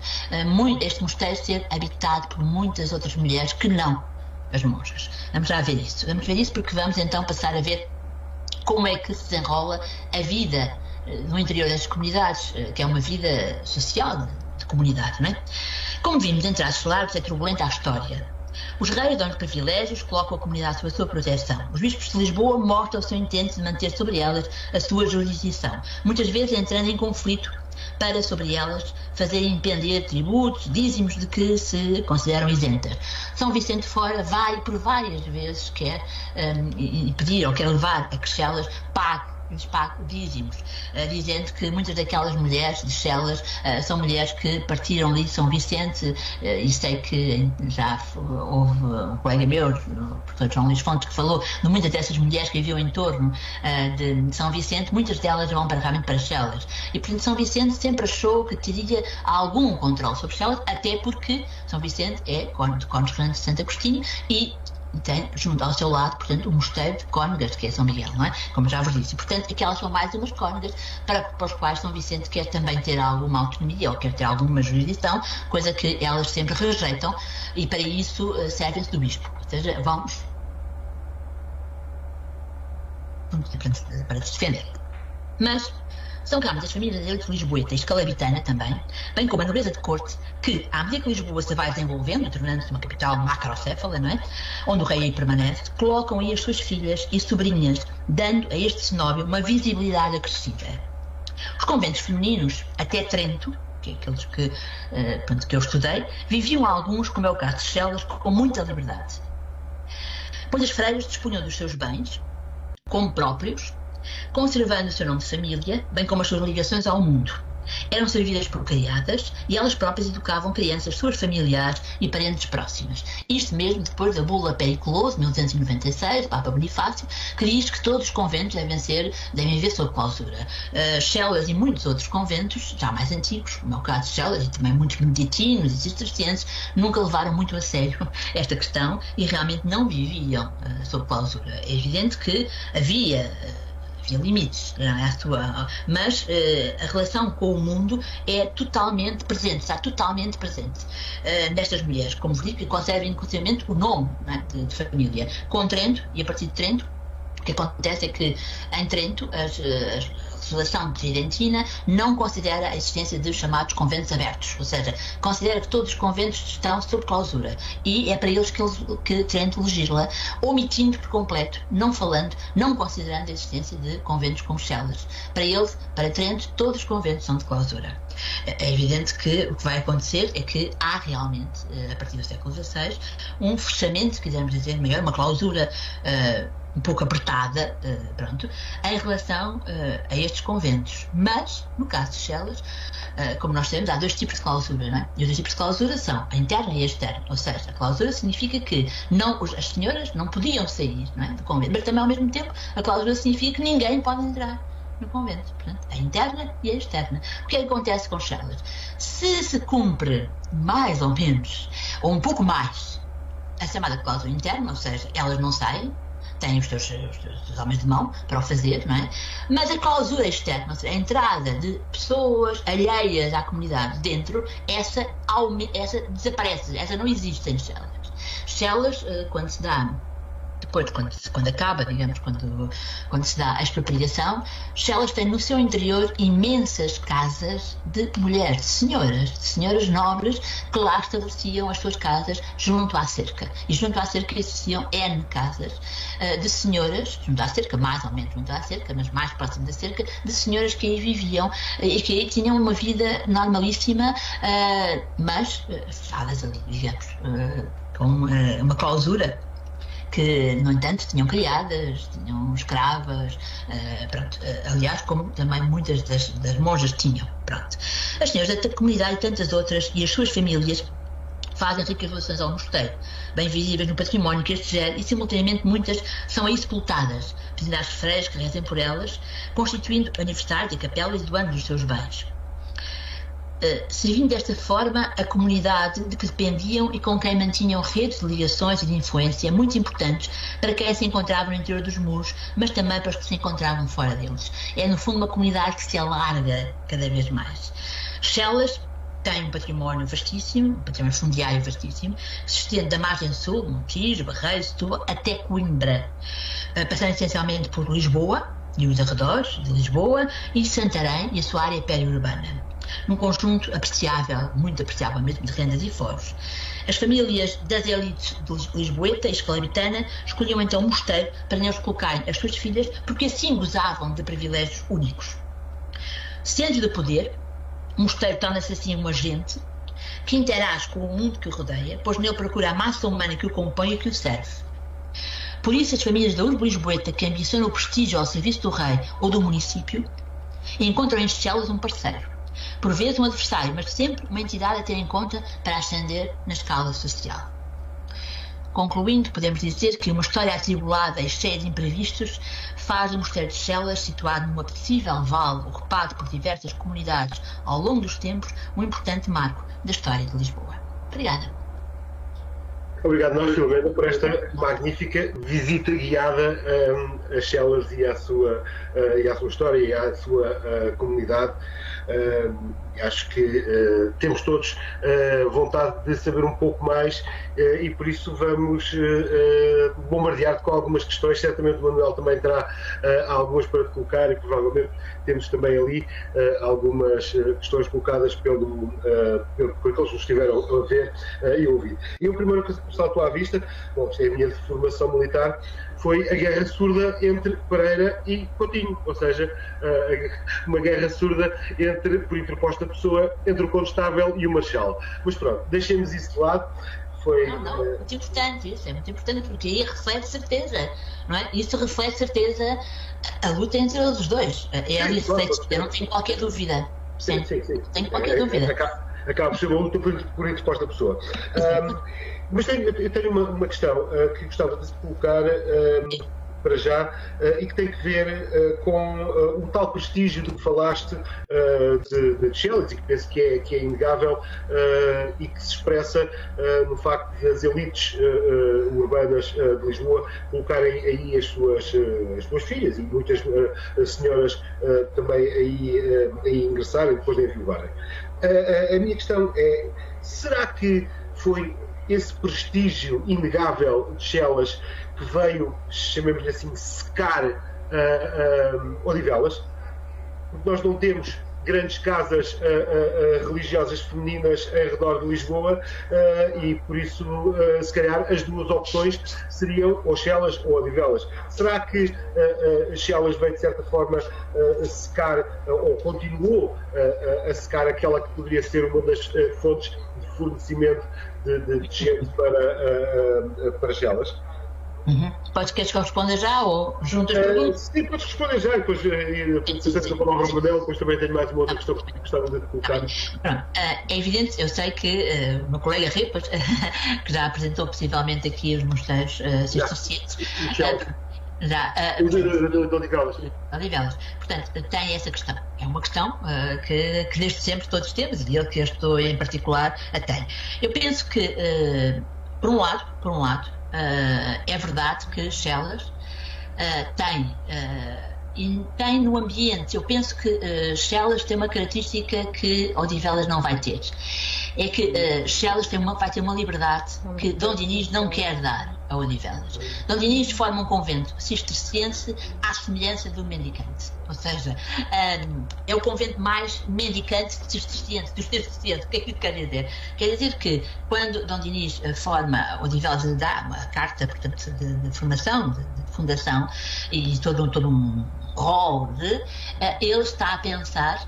[SPEAKER 2] este mosteiro ser habitado por muitas outras mulheres que não as monjas. Vamos já ver isso. Vamos ver isso porque vamos então passar a ver como é que se desenrola a vida no interior das comunidades, que é uma vida social de comunidade, não é? Como vimos, em traços largos, é turbulenta a história. Os reis dão-lhe privilégios, colocam a comunidade sob a sua proteção. Os bispos de Lisboa mostram o seu intento de manter sobre elas a sua jurisdição, muitas vezes entrando em conflito para sobre elas fazerem pender tributos, dízimos de que se consideram isentas. São Vicente Fora vai por várias vezes quer pedir ou quer levar a que Chelas lhes pague dízimos, dizendo que muitas daquelas mulheres de Chelas são mulheres que partiram ali de São Vicente, e sei que já houve um colega meu, o professor João Luís Fontes, que falou de muitas dessas mulheres que viviam em torno de São Vicente, muitas delas vão realmente para Chelas. E portanto São Vicente sempre achou que teria algum controle sobre Chelas, até porque São Vicente é de Cónegos Fernandes de Santo Agostinho e tem junto ao seu lado, portanto, o mosteiro de Cónegas, que é São Miguel, não é? Como já vos disse. E, portanto, aquelas são mais umas Cónegas para os quais São Vicente quer também ter alguma autonomia ou quer ter alguma jurisdição, coisa que elas sempre rejeitam, e para isso servem-se do bispo. Ou seja, vamos para se defender. Mas são cá muitas famílias de elite lisboeta e escalabitana também, bem como a nobreza de corte, que, à medida que Lisboa se vai desenvolvendo, tornando-se uma capital macrocéfala, não é? Onde o rei aí permanece, colocam aí as suas filhas e sobrinhas, dando a este cenóbio uma visibilidade acrescida. Os conventos femininos, até Trento, que é aqueles que eu estudei, viviam alguns, como é o caso de Chelas, com muita liberdade. Pois as freiras dispunham dos seus bens, como próprios, conservando o seu nome de família, bem como as suas ligações ao mundo. Eram servidas por criadas e elas próprias educavam crianças, suas familiares e parentes próximas. Isto mesmo depois da bula Periculoso, 1296, Papa Bonifácio, que diz que todos os conventos devem viver sob clausura. Chelas e muitos outros conventos, já mais antigos, como é o caso de Chelas e também muitos beneditinos e cistercienses, nunca levaram muito a sério esta questão e realmente não viviam sob clausura. É evidente que havia havia limites, mas a relação com o mundo é totalmente presente, está totalmente presente nestas mulheres, como vos digo, que conservam inclusivamente o nome, não é, de família. Com Trento, e a partir de Trento, o que acontece é que em Trento a legislação tridentina não considera a existência de chamados conventos abertos, ou seja, considera que todos os conventos estão sob clausura, e é para eles que Trento legisla, omitindo por completo, não falando, não considerando a existência de conventos como Chelas. Para eles, para Trento, todos os conventos são de clausura. É evidente que o que vai acontecer é que há realmente, a partir do século XVI, um fechamento, se quisermos dizer, maior, uma clausura um pouco apertada, pronto, em relação a estes conventos. Mas, no caso de Chelas, como nós sabemos, há dois tipos de clausura, não é? E os dois tipos de clausura são a interna e a externa. Ou seja, a clausura significa que as senhoras não podiam sair, não é, do convento, mas também, ao mesmo tempo, a clausura significa que ninguém pode entrar no convento. Portanto, a interna e a externa. O que é que acontece com Chelas? Se cumpre mais ou menos, ou um pouco mais, a chamada cláusula interna, ou seja, elas não saem, têm os seus homens de mão para o fazer, não é? Mas a clausura externa, ou seja, a entrada de pessoas alheias à comunidade dentro, essa desaparece, essa não existe em Chelas. Chelas, quando se dá, depois, quando acaba, digamos, quando se dá a expropriação, Chelas tem no seu interior imensas casas de mulheres, de senhoras nobres, que lá estabeleciam as suas casas junto à cerca. E junto à cerca existiam N casas de senhoras, junto à cerca, mais ou menos junto à cerca, mas mais próximo da cerca, de senhoras que aí viviam e que aí tinham uma vida normalíssima, mas fechadas ali, digamos, com uma clausura, que, no entanto, tinham criadas, tinham escravas, pronto, aliás, como também muitas das monjas tinham. Pronto. As senhoras da comunidade e tantas outras, e as suas famílias, fazem ricas doações ao mosteiro, bem visíveis no património que este gera, e simultaneamente muitas são aí sepultadas, pedindo às freiras que rezem por elas, constituindo aniversários e capelas e doando os seus bens. Servindo desta forma a comunidade de que dependiam e com quem mantinham redes de ligações e de influência muito importantes para quem se encontrava no interior dos muros, mas também para os que se encontravam fora deles. É, no fundo, uma comunidade que se alarga cada vez mais. Chelas tem um património vastíssimo, um património fundiário vastíssimo, que se estende da margem sul, Montijo, Barreiros, Setúbal, até Coimbra, passando essencialmente por Lisboa e os arredores de Lisboa, e Santarém e a sua área periurbana. Num conjunto apreciável, muito apreciável mesmo, de rendas e foros. As famílias das elites de Lisboeta e Escalabitana escolhiam então um mosteiro para neles colocarem as suas filhas, porque assim gozavam de privilégios únicos. Centro de poder, o mosteiro torna-se assim um agente que interage com o mundo que o rodeia, pois nele procura a massa humana que o compõe e que o serve. Por isso, as famílias da urbe lisboeta que ambicionam o prestígio ao serviço do rei ou do município encontram em Chelas um parceiro. Por vezes um adversário, mas sempre uma entidade a ter em conta para ascender na escala social. Concluindo, podemos dizer que uma história atribulada e cheia de imprevistos faz o mosteiro de Chelas, situado num apetecível vale ocupado por diversas comunidades ao longo dos tempos, um importante marco da história de Lisboa. Obrigada.
[SPEAKER 1] Obrigado, nós, Filomena, por esta magnífica visita guiada a Chelas e à sua história e à sua comunidade. Acho que temos todos vontade de saber um pouco mais e por isso vamos bombardear com algumas questões. Certamente o Manuel também terá algumas para te colocar e provavelmente temos também ali algumas questões colocadas por aqueles que nos estiveram a ver e a ouvir. E o primeiro que saltou à vista, bom, é a minha formação militar, foi a guerra surda entre Pereira e Coutinho, ou seja, uma guerra surda por interposta pessoa entre o Condestável e o Marechal. Mas pronto, deixemos isso de lado.
[SPEAKER 2] Não, muito importante, isso é muito importante porque aí reflete certeza, não é? Isso reflete certeza a luta entre os dois. Eu não tenho qualquer dúvida.
[SPEAKER 1] Sim.
[SPEAKER 2] Não tenho qualquer dúvida.
[SPEAKER 1] Acaba por ser uma luta por interposta pessoa. Mas eu tenho uma questão que gostava de colocar para já, e que tem que ver com o tal prestígio do que falaste de Chelas, e que penso que é inegável, e que se expressa no facto de as elites urbanas de Lisboa colocarem aí as suas filhas, e muitas senhoras também aí ingressarem depois de enviuvarem. A minha questão é, será que foi esse prestígio inegável de Chelas que veio, chamemos-lhe assim, secar Odivelas? Porque nós não temos grandes casas religiosas femininas em redor de Lisboa, e por isso, se calhar, as duas opções seriam ou Chelas ou Odivelas. Será que Chelas veio, de certa forma, secar, ou continuou a secar aquela que poderia ser uma das fontes de fornecimento de gente para Chelas?
[SPEAKER 2] Queres que eu responda já ou juntas perguntas?
[SPEAKER 1] Sim, podes responder já, e depois, se a palavra ao Manel, depois também tenho mais uma outra questão que gostava de colocar.
[SPEAKER 2] Pronto, é evidente, eu sei que o meu colega Ripas, que já apresentou possivelmente aqui os mosteiros cistercienses, Odivelas. Portanto, tem essa questão. É uma questão que desde sempre todos temos, e ele que este em particular a tem. Eu penso que, por um lado, é verdade que Chelas tem no ambiente, eu penso que Chelas tem uma característica que Odivelas não vai ter. É que Chelas vai ter uma liberdade que Dom Dinis não quer dar a Odivelas. Dom Dinis forma um convento cisterciense à semelhança do mendicante. Ou seja, é o convento mais mendicante cisterciense, dos cistercienses. O que é que isso quer dizer? Quer dizer que quando Dom Dinis forma, Odivelas lhe dá uma carta, portanto, de formação, de fundação, e todo um rol ele está a pensar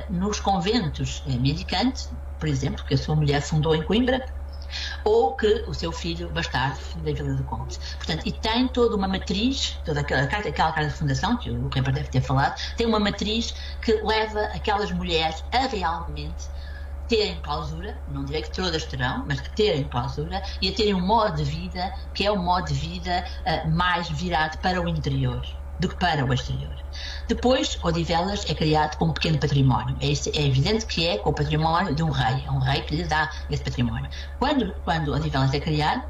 [SPEAKER 2] nos conventos mendicantes, por exemplo, que a sua mulher fundou em Coimbra, ou que o seu filho bastardo fundou em Vila do Conde. Portanto, e tem toda uma matriz, toda aquela carta de fundação, que o Ripas deve ter falado, tem uma matriz que leva aquelas mulheres a realmente terem clausura, não direi que todas terão, mas que terem clausura, e a terem um modo de vida que é um modo de vida mais virado para o interior do que para o exterior. Depois, Odivelas é criado com um pequeno património. É evidente que é com o património de um rei. É um rei que lhe dá esse património. Quando Odivelas é criado,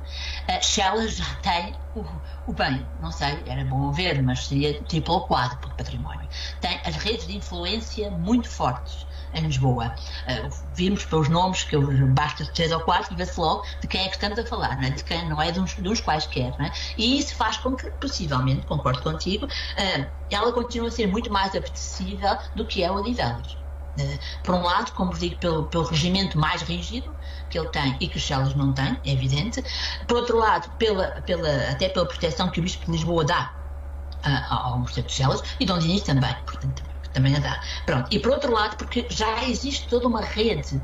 [SPEAKER 2] Chelas já tem o bem, não sei, era bom ver, mas seria triplo ou quádruplo de património. Tem as redes de influência muito fortes em Lisboa. Vimos pelos nomes, que basta 3 ou 4 e vê-se logo de quem é que estamos a falar, não é? De quem não é de uns quaisquer, não é? E isso faz com que, possivelmente, concordo contigo, ela continue a ser muito mais apetecível do que é o Odivelas. Por um lado, como digo, pelo regimento mais rígido que ele tem e que os Chelas não têm, é evidente. Por outro lado, até pela proteção que o Bispo de Lisboa dá ao Mosteiro de Chelas, e Dom Dinis também, portanto, também a dá. Pronto. E por outro lado, porque já existe toda uma rede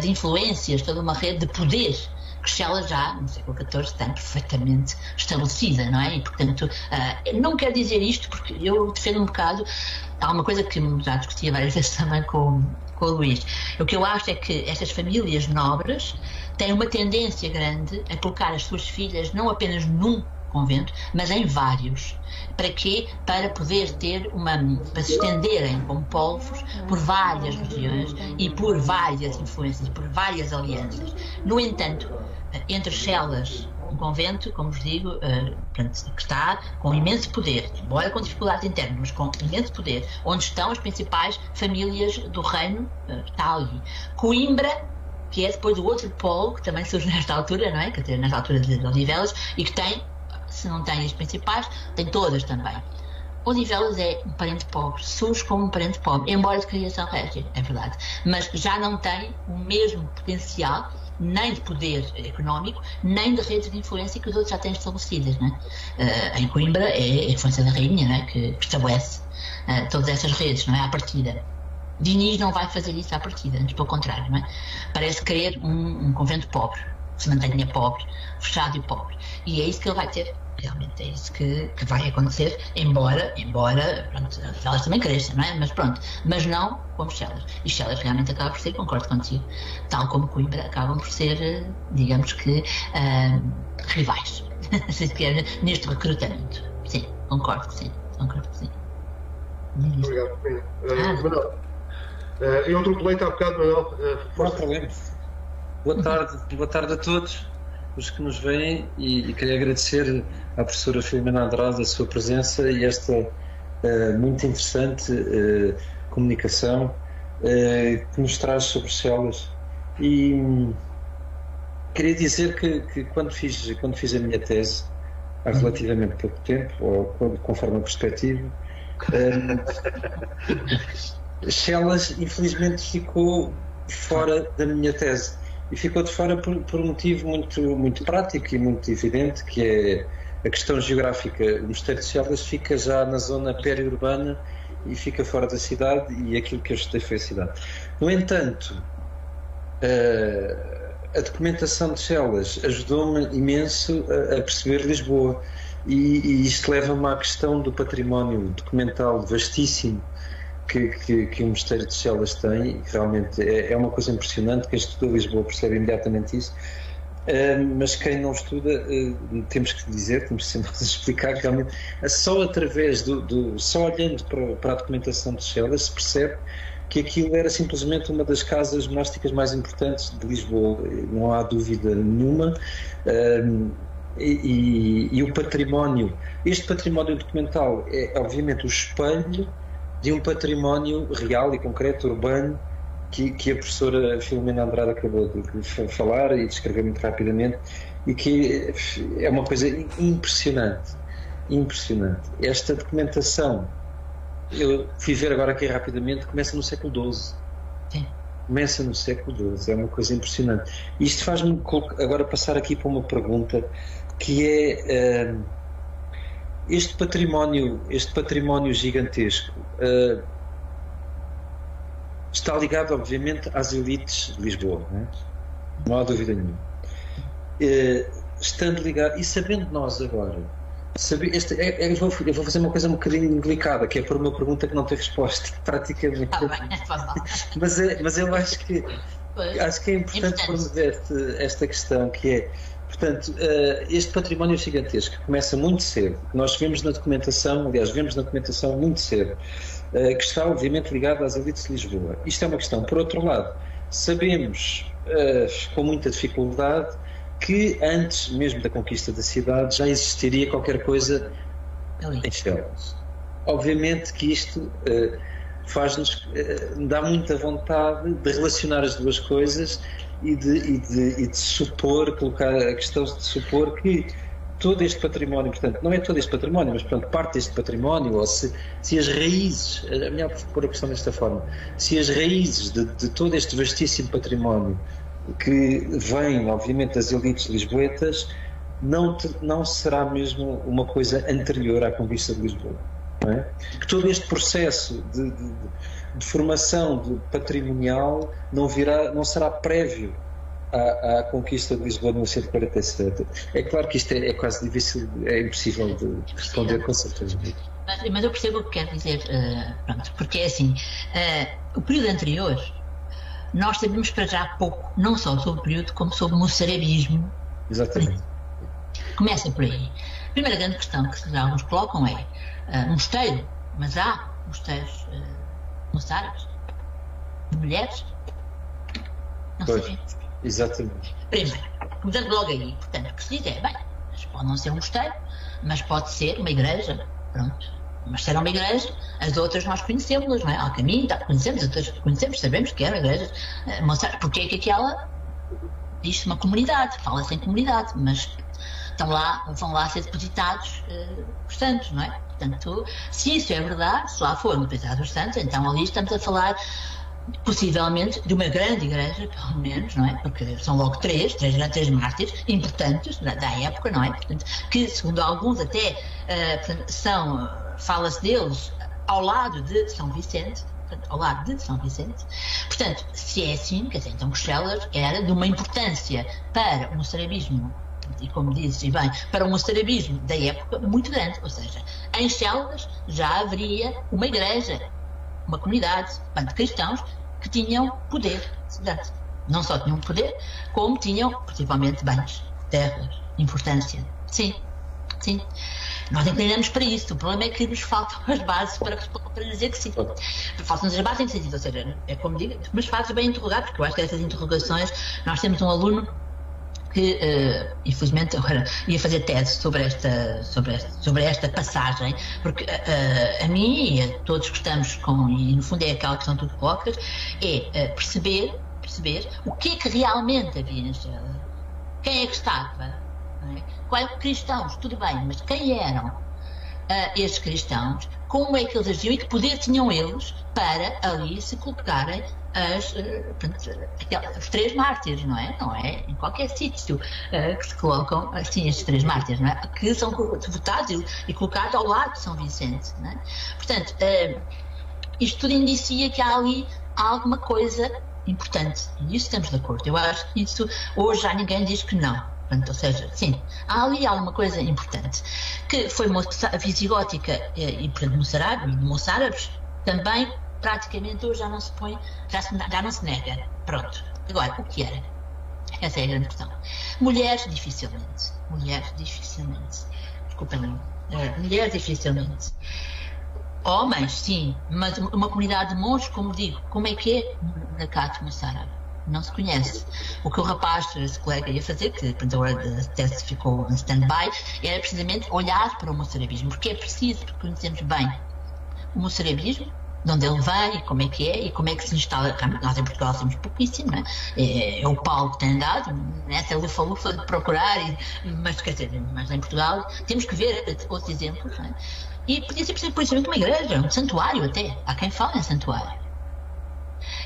[SPEAKER 2] de influências, toda uma rede de poder que Chelas já, no século XIV, tem perfeitamente estabelecida, não é? E, portanto, não quero dizer isto porque eu defendo um bocado, há uma coisa que já discutia várias vezes também com o Luís. O que eu acho é que estas famílias nobres têm uma tendência grande a colocar as suas filhas não apenas num convento, mas em vários. Para quê? Para poder ter para se estenderem como polvos por várias regiões e por várias influências, por várias alianças. No entanto, entre Chelas, um convento, como vos digo, que está com imenso poder, embora com dificuldades internas, mas com imenso poder, onde estão as principais famílias do reino, está ali. Coimbra, que é depois o outro polo, que também surge nesta altura, não é? Quer dizer, nesta altura de Odivelas, e que tem, se não tem as principais, tem todas também. Odivelas é um parente pobre, surge como um parente pobre, embora de criação régia, é verdade, mas já não tem o mesmo potencial, nem de poder económico, nem de redes de influência que os outros já têm estabelecidas, não é? Em Coimbra é a influência da rainha, não é? Que estabelece todas essas redes, não é? À partida. Dinis não vai fazer isso à partida, antes pelo contrário, não é? Parece querer um convento pobre, que se mantenha pobre, fechado e pobre. E é isso que ele vai ter. Realmente é isso que vai acontecer, embora pronto, elas também cresçam, não é? Mas pronto, mas não como Chelas. E Chelas realmente acaba por ser, concordo contigo, tal como Coimbra, acabam por ser, digamos que, rivais, se quer, neste recrutamento. Sim. concordo que sim.
[SPEAKER 1] Obrigado. Manuel, eu atropelei-te há bocado, Manuel.
[SPEAKER 3] Não há problema. Boa tarde a todos os que nos veem e queria agradecer à professora Filomena Andrade a sua presença e esta muito interessante comunicação que nos traz sobre células. E queria dizer que quando fiz a minha tese há relativamente pouco tempo, ou conforme a perspectiva, células infelizmente ficou fora da minha tese. E ficou de fora por um motivo muito prático e muito evidente, que é a questão geográfica. O Mosteiro de Células fica já na zona periurbana e fica fora da cidade, e aquilo que eu estudei foi a cidade. No entanto, a documentação de Células ajudou-me imenso a perceber Lisboa, e isto leva-me à questão do património documental vastíssimo que o Mosteiro de Células tem. Realmente é uma coisa impressionante. Quem estuda Lisboa percebe imediatamente isso, mas quem não estuda, temos que dizer, temos que sempre explicar que realmente só através só olhando para a documentação de Células se percebe que aquilo era simplesmente uma das casas monásticas mais importantes de Lisboa, não há dúvida nenhuma. E o património, este património documental é obviamente o espelho de um património real e concreto, urbano, que a professora Filomena Andrade acabou de falar e descrever muito rapidamente, e que é uma coisa impressionante. Esta documentação, eu fui ver agora aqui rapidamente, começa no século XII. Sim. Começa no século XII, é uma coisa impressionante. Isto faz-me agora passar aqui para uma pergunta, que é... Este património gigantesco está ligado, obviamente, às elites de Lisboa, não há dúvida nenhuma. Estando ligado, e sabendo nós agora, eu vou fazer uma coisa um bocadinho delicada, que é por uma pergunta que não tem resposta, praticamente. Mas eu acho que é importante promover esta questão, que é... Portanto, este património gigantesco começa muito cedo, que nós vemos na documentação muito cedo, que está obviamente ligado às elites de Lisboa. Isto é uma questão. Por outro lado, sabemos com muita dificuldade que antes mesmo da conquista da cidade já existiria qualquer coisa em Células. Obviamente que isto faz-nos, dá muita vontade de relacionar as duas coisas e de supor, colocar a questão de supor que todo este património, portanto, não é todo este património, mas portanto, parte deste património, ou se as raízes, é melhor pôr a questão desta forma, se as raízes de todo este vastíssimo património que vem, obviamente, das elites lisboetas, não será mesmo uma coisa anterior à conquista de Lisboa. Não é? Que todo este processo de formação patrimonial não será prévio à conquista de Lisboa em 1947. É claro que isto é quase difícil, é impossível de responder com certeza.
[SPEAKER 2] Mas eu percebo o que quer dizer, porque é assim, o período anterior, nós sabemos para já pouco, não só sobre o período, como sobre o moçarabismo.
[SPEAKER 3] Exatamente.
[SPEAKER 2] Começa por aí. A primeira grande questão que já alguns colocam é mosteiro, mas há mosteiros moçárabes de mulheres? Não sabemos.
[SPEAKER 3] Exatamente.
[SPEAKER 2] Primeiro, começando logo aí, portanto, o que se diz é, bem, pode não ser um mosteiro, mas pode ser uma igreja, pronto. Mas será uma igreja, as outras nós conhecemos, não é? Ao caminho, conhecemos, sabemos que era igreja moçárabe. Porque é que aquela diz-se uma comunidade, fala-se em comunidade, mas vão lá ser depositados os santos, não é? Portanto, se isso é verdade, se lá foram depositados os santos, então ali estamos a falar possivelmente de uma grande igreja, pelo menos, não é? Porque são logo três mártires importantes da época, não é? Portanto, que segundo alguns até fala-se deles ao lado de São Vicente. Portanto, se é assim, quer dizer, então os Células era de uma importância para o moçarabismo, e como dizes, e bem, para o moçarabismo da época muito grande, ou seja, em Células já haveria uma igreja, uma comunidade de cristãos que tinham poder, não só tinham poder, como tinham principalmente bens, terras, importância. Sim. Nós inclinamos para isso. O problema é que nos faltam as bases para dizer que sim. Faltam-nos as bases em que sentido? Ou seja, é como digo, mas fazes bem interrogar, porque eu acho que essas interrogações, nós temos um aluno que, infelizmente, agora ia fazer tese sobre esta passagem, porque a mim e a todos que estamos com, e no fundo é aquela questão que tu colocas, é perceber o que é que realmente havia na estrela, quem é que estava, não é? Quais cristãos, tudo bem, mas quem eram estes cristãos, como é que eles agiam e que poder tinham eles para ali se colocarem os 3 mártires, não é? Não é em qualquer sítio que se colocam assim estes 3 mártires, não é? Que são votados e colocados ao lado de São Vicente, não é? Portanto, isto tudo indicia que há ali alguma coisa importante, e isso estamos de acordo. Eu acho que isso hoje já ninguém diz que não. Portanto, ou seja, sim, há ali alguma coisa importante que foi visigótica e portanto moçárabes também praticamente hoje já não se põe, já não se nega. Pronto. Agora, o que era? Essa é a grande questão. Mulheres dificilmente. Desculpem-me. Mulheres dificilmente. Homens, sim, mas uma comunidade de monges, como digo, como é que é na Cátia moçárabe? Não se conhece. O que o rapaz, esse colega, ia fazer, que agora a tese ficou em stand-by, era precisamente olhar para o moçarabismo, porque é preciso conhecermos bem o moçarabismo, de onde ele vem, como é e como é que se instala. Nós em Portugal somos pouquíssimo, não é? É o Paulo que tem dado, nessa lufa-lufa de procurar, mas quer dizer, mas em Portugal temos que ver outros exemplos, não é? E podia ser precisamente uma igreja, um santuário até. Há quem fala em santuário.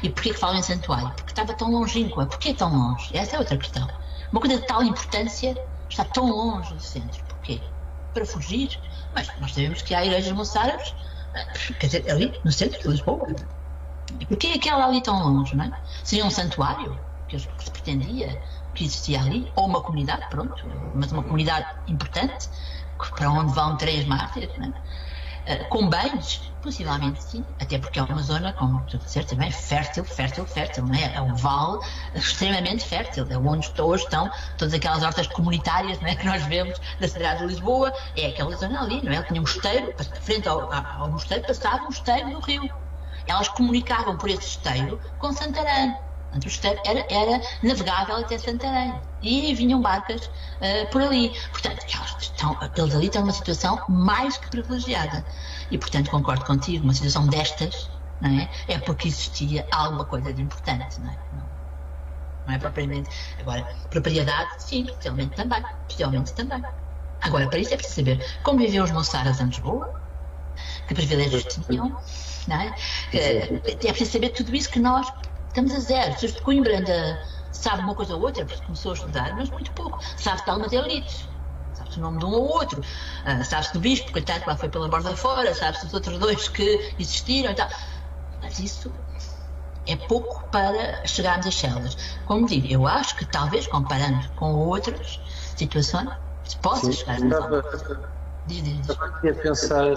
[SPEAKER 2] E porquê que falam em santuário? Porque estava tão longínqua. Porquê tão longe? Essa é outra questão. Uma coisa de tal importância está tão longe do centro. Porquê? Para fugir. Mas nós sabemos que há igrejas moçárabes, quer dizer, ali no centro de Lisboa. E porquê aquela ali tão longe, não é? Seria um santuário que se pretendia, que existia ali, ou uma comunidade, pronto, mas uma comunidade importante, para onde vão 3 mártires, não é? Com bens, possivelmente sim, até porque é uma zona, como tu disseste também, fértil, não é? É um vale extremamente fértil, é onde hoje estão todas aquelas hortas comunitárias, não é? Que nós vemos da cidade de Lisboa, é aquela zona ali, não é? Tinha um mosteiro, frente ao mosteiro passava um esteiro do rio. Elas comunicavam por esse esteiro com Santarém. O esteiro era navegável até Santarém e vinham barcas por ali. Portanto, eles ali estão numa situação mais que privilegiada. E, portanto, concordo contigo, uma situação destas, não é? É porque existia alguma coisa de importante, não é? Não é propriamente. Agora, propriedade, sim, especialmente também. Agora, para isso é preciso saber como viviam os moçárabes em Lisboa, que privilégios tinham, não é? É preciso saber tudo isso que nós estamos a zero. Se de Coimbra ainda sabe uma coisa ou outra, porque começou a estudar, mas muito pouco. Sabe-se de algumas elites. Sabe-se o nome de um ou outro. Sabe-se do bispo, coitado, que lá foi pela borda fora. Sabe-se dos outros 2 que existiram e tal. Mas isso é pouco para chegarmos às células. Como digo, eu acho que talvez, comparando com outras situações, se possa chegar às células.
[SPEAKER 3] Estava aqui a pensar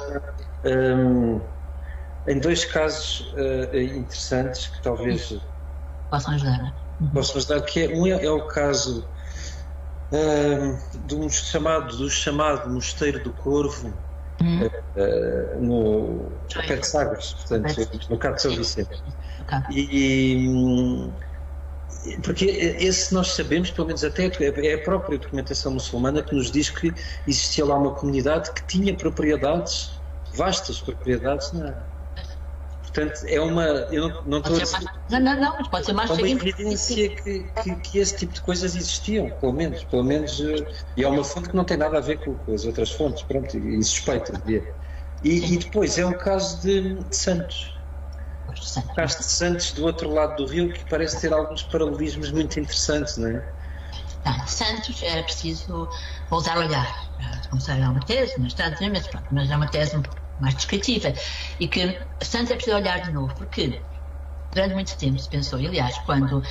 [SPEAKER 3] em 2 casos interessantes que talvez
[SPEAKER 2] possam ajudar.
[SPEAKER 3] Que um é o caso do chamado Mosteiro do Corvo, perto de Sagres, portanto, no Cabo de São Vicente. Porque esse nós sabemos, pelo menos até é a própria documentação muçulmana que nos diz que existia lá uma comunidade que tinha propriedades, vastas propriedades Portanto, é uma. Eu não estou a dizer.
[SPEAKER 2] Não, mas pode ser mais.
[SPEAKER 3] É uma evidência que esse tipo de coisas existiam, pelo menos. E é uma fonte que não tem nada a ver com as outras fontes, pronto, e suspeita. E depois é o caso de Santos. O caso de Santos do outro lado do rio, que parece ter alguns paralelismos muito interessantes, não é?
[SPEAKER 2] Santos era preciso voltar a olhar. Começar a uma tese, mas é uma tese um pouco mais descritiva, e que Santos é preciso olhar de novo, porque durante muito tempo se pensou, e aliás, quando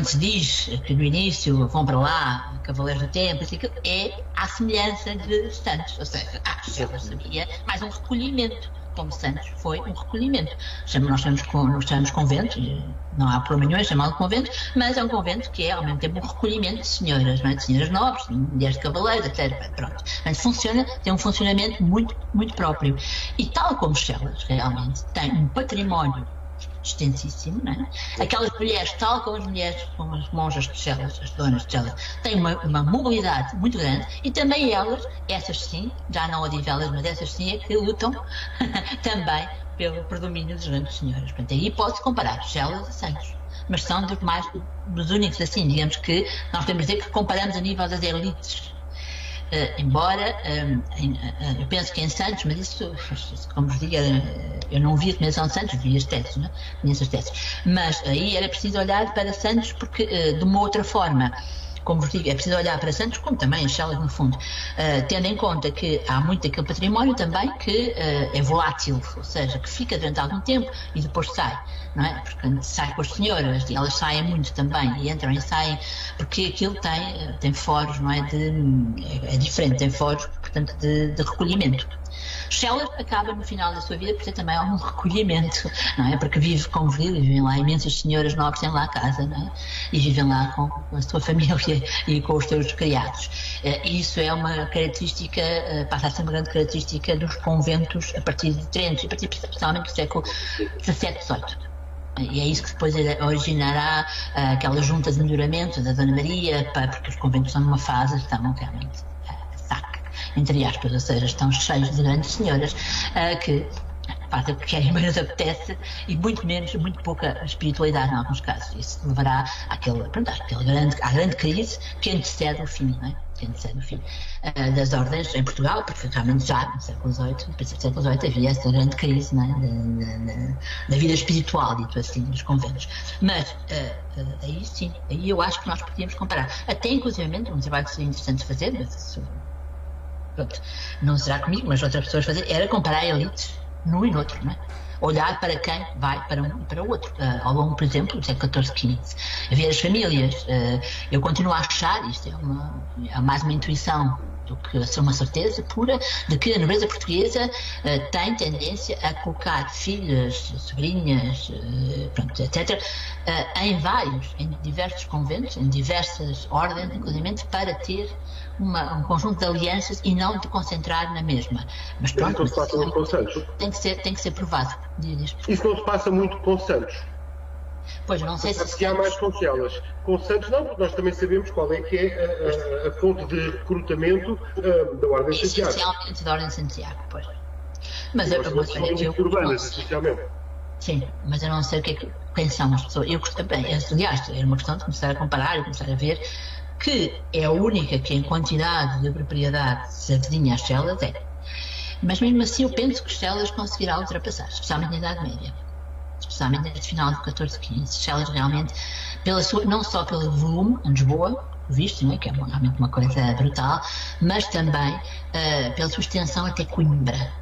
[SPEAKER 2] se diz que no início vão para lá Cavaleiros do Tempo, é à semelhança de Santos, ou seja, elas sabia mais um recolhimento, como Santos foi um recolhimento. Nós chamamos convento, não há problema nenhum em chamá-lo de convento, mas é um convento que é ao mesmo tempo um recolhimento de senhoras, não é? De senhoras nobres, de mulheres de cavaleiros, etc. Pronto. Portanto, tem um funcionamento muito, muito próprio. E tal como Chelas, realmente, tem um património extensíssimo, não é? Aquelas mulheres, tal como as mulheres, como as monjas de Chelas, as donas de Chelas, têm uma mobilidade muito grande e também elas, essas sim, já não odivelas, mas essas sim é que lutam também pelo predomínio dos grandes senhoras. Portanto, aí pode-se comparar Chelas a Santos, mas são dos únicos, assim, digamos que nós temos de dizer que comparamos a nível das elites. Embora eu penso que em Santos, mas isso, como vos digo, eu não vi a Comissão de Santos, vi as teses, não é? Conheço as teses, mas aí era preciso olhar para Santos porque de uma outra forma, como vos digo, é preciso olhar para Santos, como também as Chelas no fundo, tendo em conta que há muito daquele património também que é volátil, ou seja, que fica durante algum tempo e depois sai, não é? Porque sai com as senhoras e elas saem muito também e entram e saem, porque aquilo tem foros, não é? É diferente, tem foros, portanto, de recolhimento. Chelas acaba no final da sua vida por ser também um recolhimento, não é? Porque vivem lá imensas senhoras nobres, têm lá a casa, não é? E vivem lá com a sua família e com os seus criados. Isso é uma característica, passa a ser uma grande característica dos conventos a partir de Trento, a partir principalmente do século XVII, XVIII. E é isso que depois originará aquelas juntas de melhoramento da Dona Maria, porque os conventos são numa fase, estão realmente entre aspas, ou seja, estão cheios de grandes senhoras que fazem o que querem, mas nos apetece, e muito pouca espiritualidade em alguns casos. Isso levará à grande crise que antecede o fim, não é? Que antecede o fim das ordens em Portugal, porque realmente já no século XVIII, no princípio do século XVIII, havia essa grande crise, não é? Da vida espiritual, dito assim, dos conventos. Mas aí sim, aí eu acho que nós podíamos comparar. Até inclusivamente, um trabalho que seria interessante fazer, mas pronto, não será comigo, mas outras pessoas fazer, era comparar elites num e noutro, não é? Olhar para quem vai para um e para o outro. Ao longo, por exemplo, do século XIV, XV, ver as famílias. Eu continuo a achar, isto é mais uma intuição do que ser uma certeza pura, de que a nobreza portuguesa tem tendência a colocar filhas, sobrinhas, pronto, etc., em diversos conventos, em diversas ordens, inclusive, para ter um conjunto de alianças e não de concentrar na mesma. Mas pronto,
[SPEAKER 1] isso não se passa muito com Santos.
[SPEAKER 2] Tem que ser provado.
[SPEAKER 1] Isso não se passa muito com Santos.
[SPEAKER 2] Pois, não sei se
[SPEAKER 1] há mais com Chelas. Com Santos não, porque nós também sabemos qual é que é a fonte de recrutamento da Ordem de Santiago.
[SPEAKER 2] Essencialmente da Ordem de Santiago, pois. Mas
[SPEAKER 1] são urbanas, essencialmente.
[SPEAKER 2] Sim, mas eu não sei quem são as pessoas. Aliás, era uma questão de começar a comparar e começar a ver que é a única que em quantidade de propriedade se avizinha às Chelas, mas mesmo assim eu penso que Chelas conseguirá ultrapassar, especialmente na Idade Média, especialmente no final do XIV, XV. Chelas realmente, não só pelo volume em Lisboa, visto, não é? Que é realmente uma coisa brutal, mas também pela sua extensão até Coimbra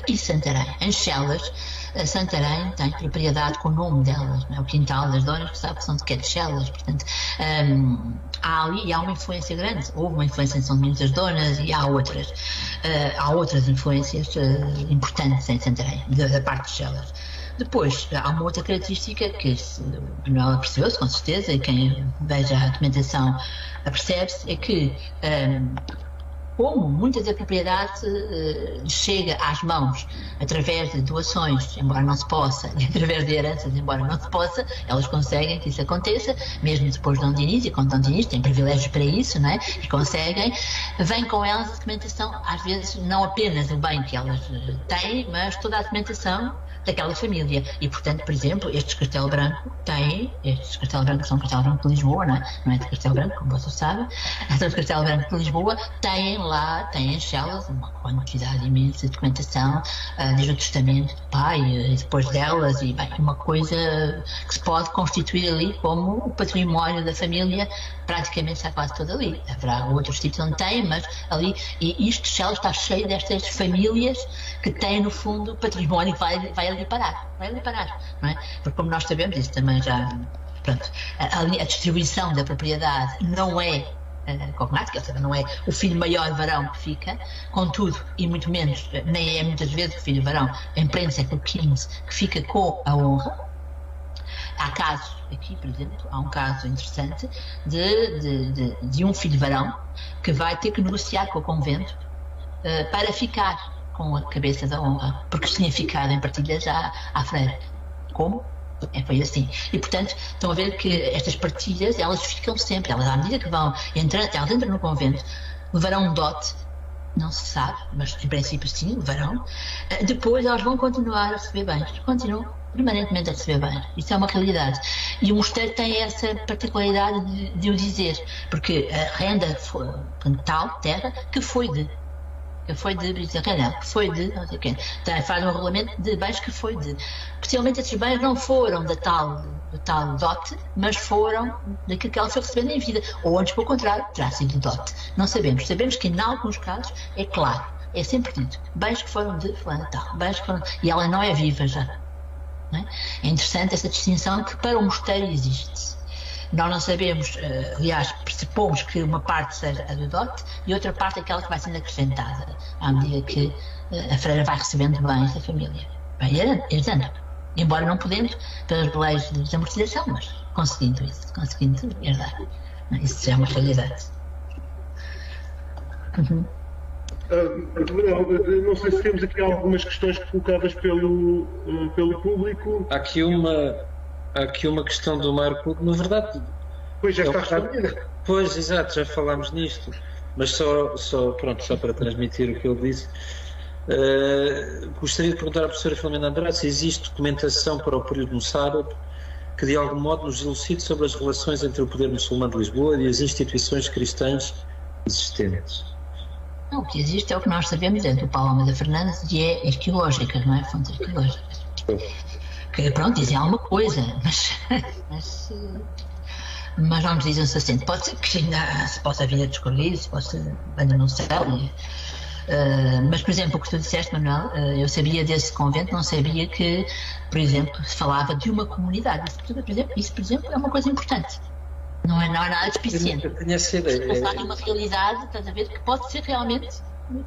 [SPEAKER 2] e Santarém. Em Chelas, Santarém tem propriedade com o nome delas, não é? O quintal das donas, que sabe que são de Chelas, portanto há uma influência grande. Houve uma influência em São Domingos das Donas e há outras influências importantes em Santarém, da parte de Chelas. Depois, há uma outra característica que Manuela percebeu-se, com certeza, e quem veja a documentação apercebe-se, é que como muita da propriedade chega às mãos através de doações, embora não se possa, e através de heranças, embora não se possa, elas conseguem que isso aconteça, mesmo depois de Dom Dinis, e quando Dom Dinis tem privilégios para isso, não é? E conseguem, vem com elas a documentação, às vezes não apenas o bem que elas têm, mas toda a documentação daquela família. E, portanto, por exemplo, estes Castelo Branco são Castelo Branco de Lisboa, não é de Castelo Branco, como vocês sabem, são de Castelo Branco de Lisboa, têm em Chelas uma quantidade imensa de documentação, desde o testamento do pai e depois delas, e bem, uma coisa que se pode constituir ali como o património da família, praticamente está quase todo ali. Haverá outros sítios onde tem, mas ali, e isto, Chelas está cheio destas famílias que têm, no fundo, património que vai ali parar, não é? Porque, como nós sabemos, isso também já, pronto, a distribuição da propriedade não é cognática, ou seja, não é o filho maior varão que fica, contudo, e muito menos, nem é muitas vezes o filho varão, em pleno século XV, que fica com a honra. Há casos, aqui por exemplo, há um caso interessante de um filho varão que vai ter que negociar com o convento para ficar com a cabeça da honra, porque tinha ficado em partilha já à freira. Como? Foi assim. E, portanto, estão a ver que estas partilhas, elas ficam sempre, elas, à medida que vão entrando, elas entram no convento, levarão um dote, não se sabe, mas em princípio sim, levarão. Depois elas vão continuar a receber bens, continuam permanentemente a receber bens. Isso é uma realidade. E o mosteiro tem essa particularidade de o dizer, porque a renda foi tal terra que foi de não sei quem. Então, faz um regulamento de bens que foi de. Possivelmente esses bens não foram do tal dote, mas foram daquilo que ela foi recebendo em vida. Ou antes, pelo contrário, terá sido dote. Não sabemos. Sabemos que, em alguns casos, é claro, é sempre dito. Bens que foram de fulano tal. Bens que foram. E ela não é viva já. Não é? É interessante essa distinção que para o mosteiro existe. Nós não sabemos, aliás, pressupomos que uma parte seja a do dote e outra parte aquela que vai sendo acrescentada à medida que a freira vai recebendo bens da família. Vai herdando, embora não podendo, pelas leis de desamortização, mas conseguindo herdar. Isso é uma realidade.
[SPEAKER 1] Não sei se temos aqui algumas questões colocadas pelo público.
[SPEAKER 3] Há aqui uma questão do Marco, na verdade.
[SPEAKER 1] Pois já está respondida.
[SPEAKER 3] Pois, exato, já falámos nisto, mas só para transmitir o que ele disse. Gostaria de perguntar à professora Filomena Andrade se existe documentação para o período moçárabe que de algum modo nos elucide sobre as relações entre o poder muçulmano de Lisboa e as instituições cristãs existentes.
[SPEAKER 2] Não, o que existe é o que nós sabemos dentro do Paulo Almeida Fernandes e é arqueológica, não é? Fontes arqueológicas. Que, pronto, dizem alguma coisa, mas não nos dizem o suficiente. Pode ser que ainda se possa vir a descobrir, se possa ainda não sei. Mas, por exemplo, o que tu disseste, Manuel, eu sabia desse convento, não sabia que, por exemplo, se falava de uma comunidade. Isso, por exemplo, é uma coisa importante. Não é nada despiciente.
[SPEAKER 3] Eu tenho essa ideia.
[SPEAKER 2] Se falar de uma realidade, estás a ver, que pode ser realmente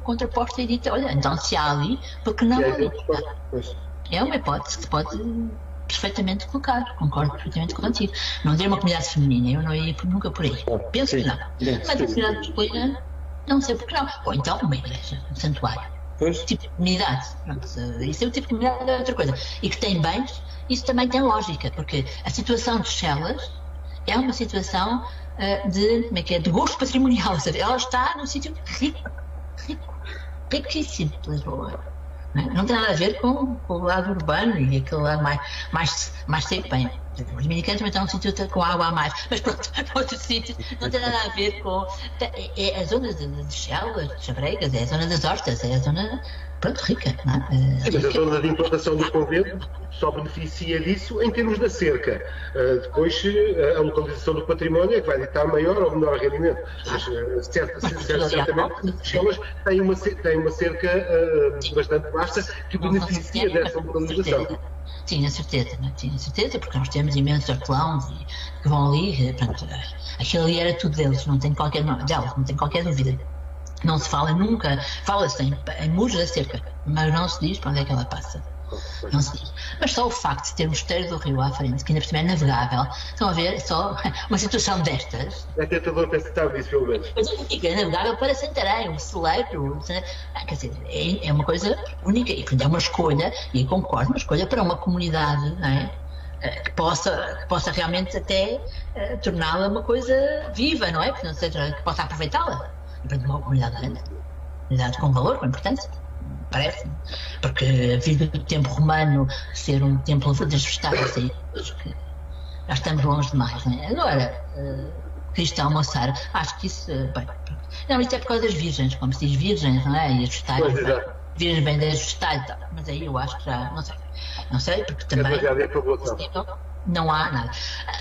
[SPEAKER 2] contraposta e dita, olha, então se há ali, porque não ali? É uma hipótese que se pode perfeitamente colocar, concordo perfeitamente contigo. Não dizer uma comunidade feminina, eu não ia nunca por aí. Penso que não. Mas a comunidade masculina, não sei porque não. Ou então uma igreja, um santuário. Tipo de comunidade. Pronto, isso é o tipo de comunidade, é outra coisa. E que tem bens, isso também tem lógica, porque a situação de Chelas é uma situação de gosto patrimonial. Sabe? Ela está num sítio riquíssimo de Lisboa. Não tem nada a ver com o lado urbano e aquele lado mais seco. Bem, os dominicanos também estão num sítio com água a mais, mas pronto, outro sítio não tem nada a ver com. É a zona de Chelas, de Chabregas, é a zona das hortas, é a zona, pronto, rica. Não é?
[SPEAKER 1] Mas a zona de implantação do convento só beneficia disso em termos da cerca. Depois, a localização do património é que vai ditar maior ou menor rendimento. Mas certamente Chelas tem uma cerca bastante vasta que beneficia dessa localização.
[SPEAKER 2] Tinha certeza, porque nós temos imensos hortelãos que vão ali, pronto, aquilo ali era tudo deles, não tem qualquer dúvida. Não se fala nunca, fala-se em muros da cerca, mas não se diz para onde é que ela passa. Não se diz. Mas só o facto de ter um mosteiro do rio à frente, que ainda por cima é navegável, estão a ver, só uma situação destas.
[SPEAKER 1] É tentador pensar nisso, pelo menos.
[SPEAKER 2] Mas é navegável para Santarém, um celeiro, quer dizer, é uma coisa única, e é uma escolha, e concordo, uma escolha para uma comunidade, não é? Que possa realmente até torná-la uma coisa viva, não é? Que possa aproveitá-la. Uma comunidade grande, uma comunidade com valor, com importância, parece-me. Porque a vida do tempo romano ser um templo desvestado, assim, acho que já estamos longe demais, não é? Agora, cristão moçar, acho que isso. Bem, não, isto é por causa das virgens, como se diz virgens, não é? E as vestais, virgens bem das vestais e tal. Mas aí eu acho que já, não sei, porque também. Não há nada.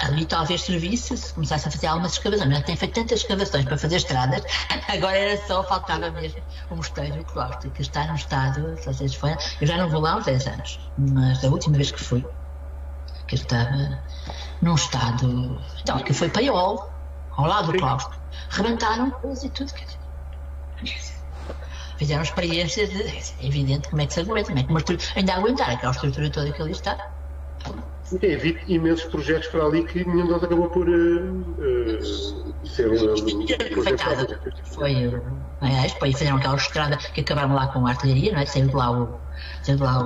[SPEAKER 2] Ali talvez servisse se começasse a fazer algumas escavações. Já tem feito tantas escavações para fazer estradas, agora faltava mesmo o mosteiro claustro, que está num estado, vocês foram, eu já não vou lá há uns 10 anos, mas a última vez que fui, que estava num estado, então, que foi paiol, ao lado do claustro, rebentaram coisas e tudo. Fizeram experiências de. É evidente como é que se aguenta, como é que uma estrutura, ainda aguentar aquela estrutura toda que ali está.
[SPEAKER 1] Tem havido imensos projetos para ali que nenhum deles acabou por ser
[SPEAKER 2] Foi, fizeram aquela estrada que acabaram lá com a artilharia, não é? Saiu de lá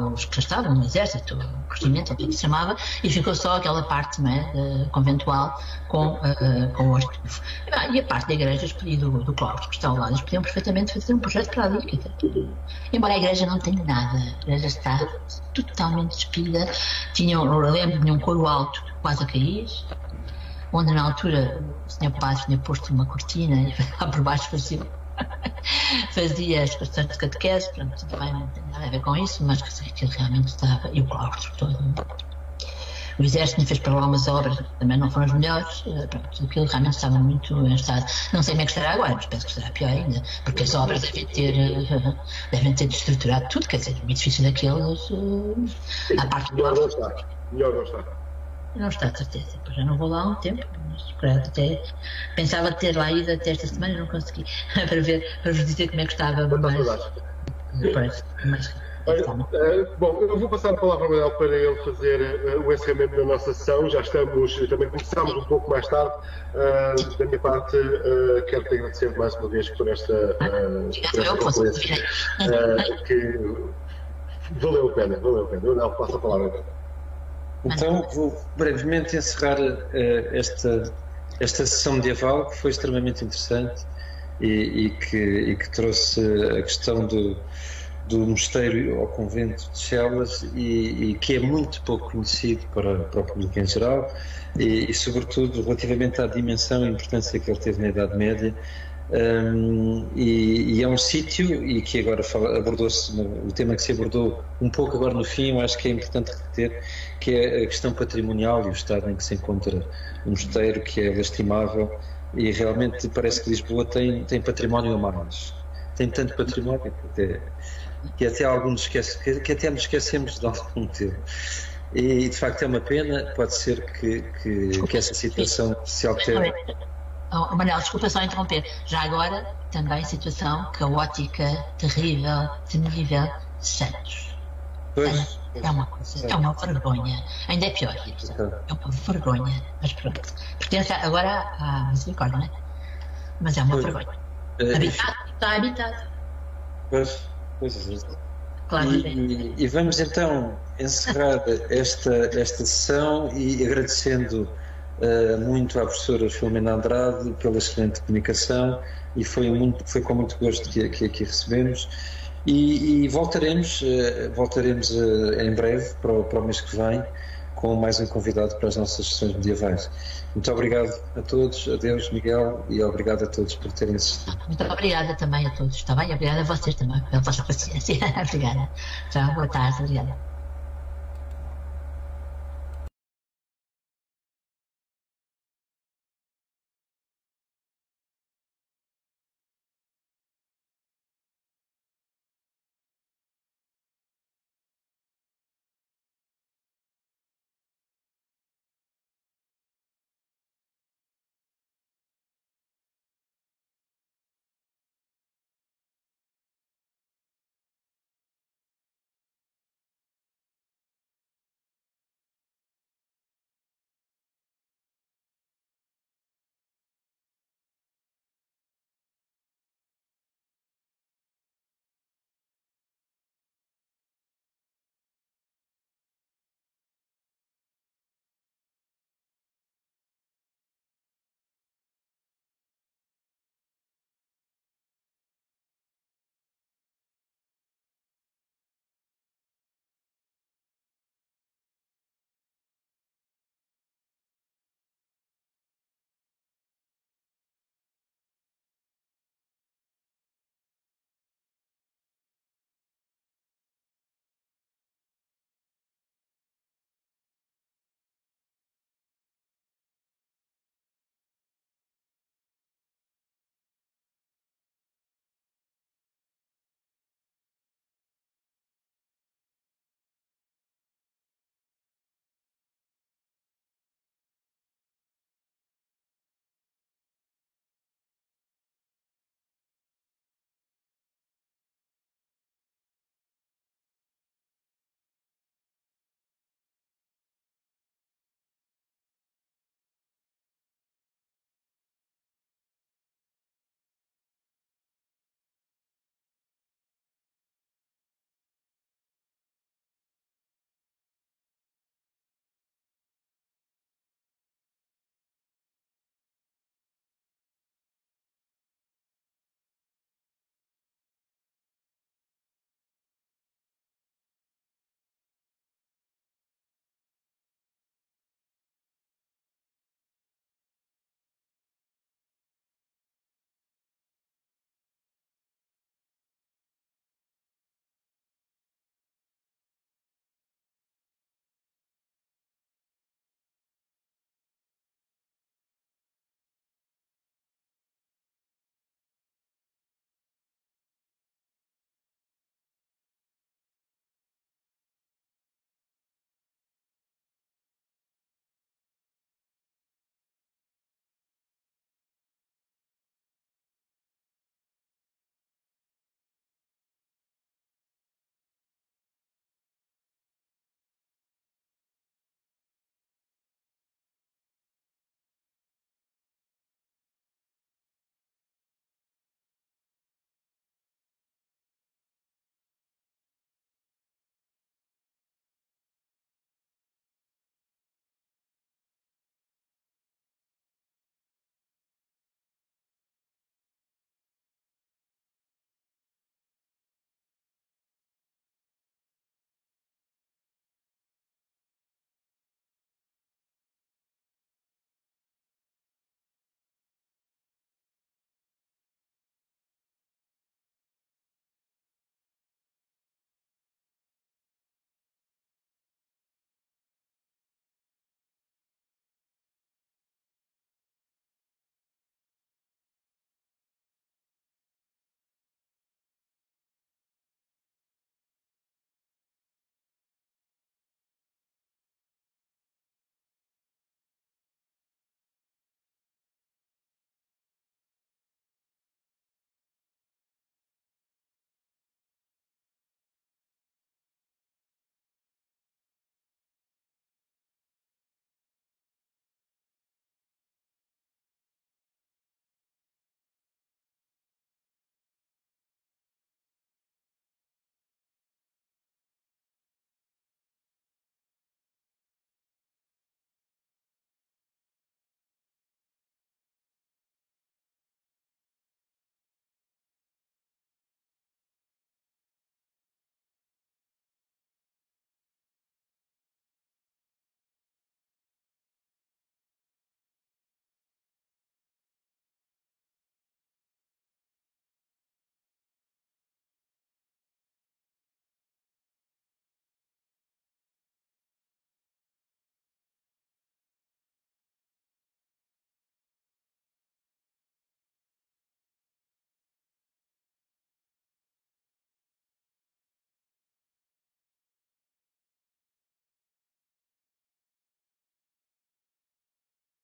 [SPEAKER 2] os que já estavam no exército, o regimento, o que se chamava, e ficou só aquela parte, não é? Conventual com o arquivo. E a parte da igreja e do claustro que está ao lado, eles podiam perfeitamente fazer um projeto para ali. Embora a igreja não tenha nada, a igreja está totalmente despida. Eu lembro de um coro alto quase a cair, onde na altura o senhor padre tinha posto uma cortina e lá por baixo fazia as questões de catequese, pronto, também não tem nada a ver com isso, mas que realmente estava, e o claustro todo. O exército fez para lá umas obras, também não foram as melhores, pronto, aquilo realmente estava muito em estado. Não sei como é que estará agora, mas penso que estará pior ainda, porque as obras devem ter destruturado tudo, quer dizer, o edifício daqueles, a parte do
[SPEAKER 1] melhor não está.
[SPEAKER 2] Não está, de certeza. Pois já não vou lá há um tempo, mas até pensava ter lá ido até esta semana e não consegui. para vos dizer como é que estava.
[SPEAKER 1] Bom, eu vou passar a palavra ao Manuel para ele fazer o encerramento da nossa sessão. Já estamos, também começámos um pouco mais tarde. Da minha parte, quero te agradecer mais uma vez por esta conferência. Que valeu a pena. Manuel, passo a palavra agora.
[SPEAKER 3] Então, vou brevemente encerrar esta sessão medieval, que foi extremamente interessante e que trouxe a questão do mosteiro ao convento de Chelas e que é muito pouco conhecido para o público em geral e sobretudo relativamente à dimensão e importância que ele teve na Idade Média. E é um sítio, e que agora abordou-se o tema que se abordou um pouco agora no fim, eu acho que é importante reter, que é a questão patrimonial e o estado em que se encontra o mosteiro, que é lastimável, e realmente parece que Lisboa tem património a mais, tem tanto património que até alguns que até nos esquecemos de algum tempo. E de facto é uma pena, pode ser que essa situação se altere.
[SPEAKER 2] Manuel, desculpa só interromper. Já agora, também situação caótica, terrível, temível de Santos.
[SPEAKER 3] Pois.
[SPEAKER 2] É uma coisa, é uma vergonha. Ainda é pior. É uma vergonha. Mas pronto. Pertence agora à misericórdia, não é? Mas é uma vergonha. Está habitado.
[SPEAKER 3] Pois. Claro. E vamos então encerrar esta sessão e agradecendo muito à professora Filomena Andrade pela excelente comunicação, e foi com muito gosto que aqui recebemos, e voltaremos em breve para o mês que vem com mais um convidado para as nossas sessões medievais. Muito obrigado a todos, adeus Miguel, e obrigado a todos por terem assistido.
[SPEAKER 2] Muito obrigada também a todos, está bem? Obrigada a vocês também pela vossa paciência. Obrigada. Tchau, boa tarde, obrigada.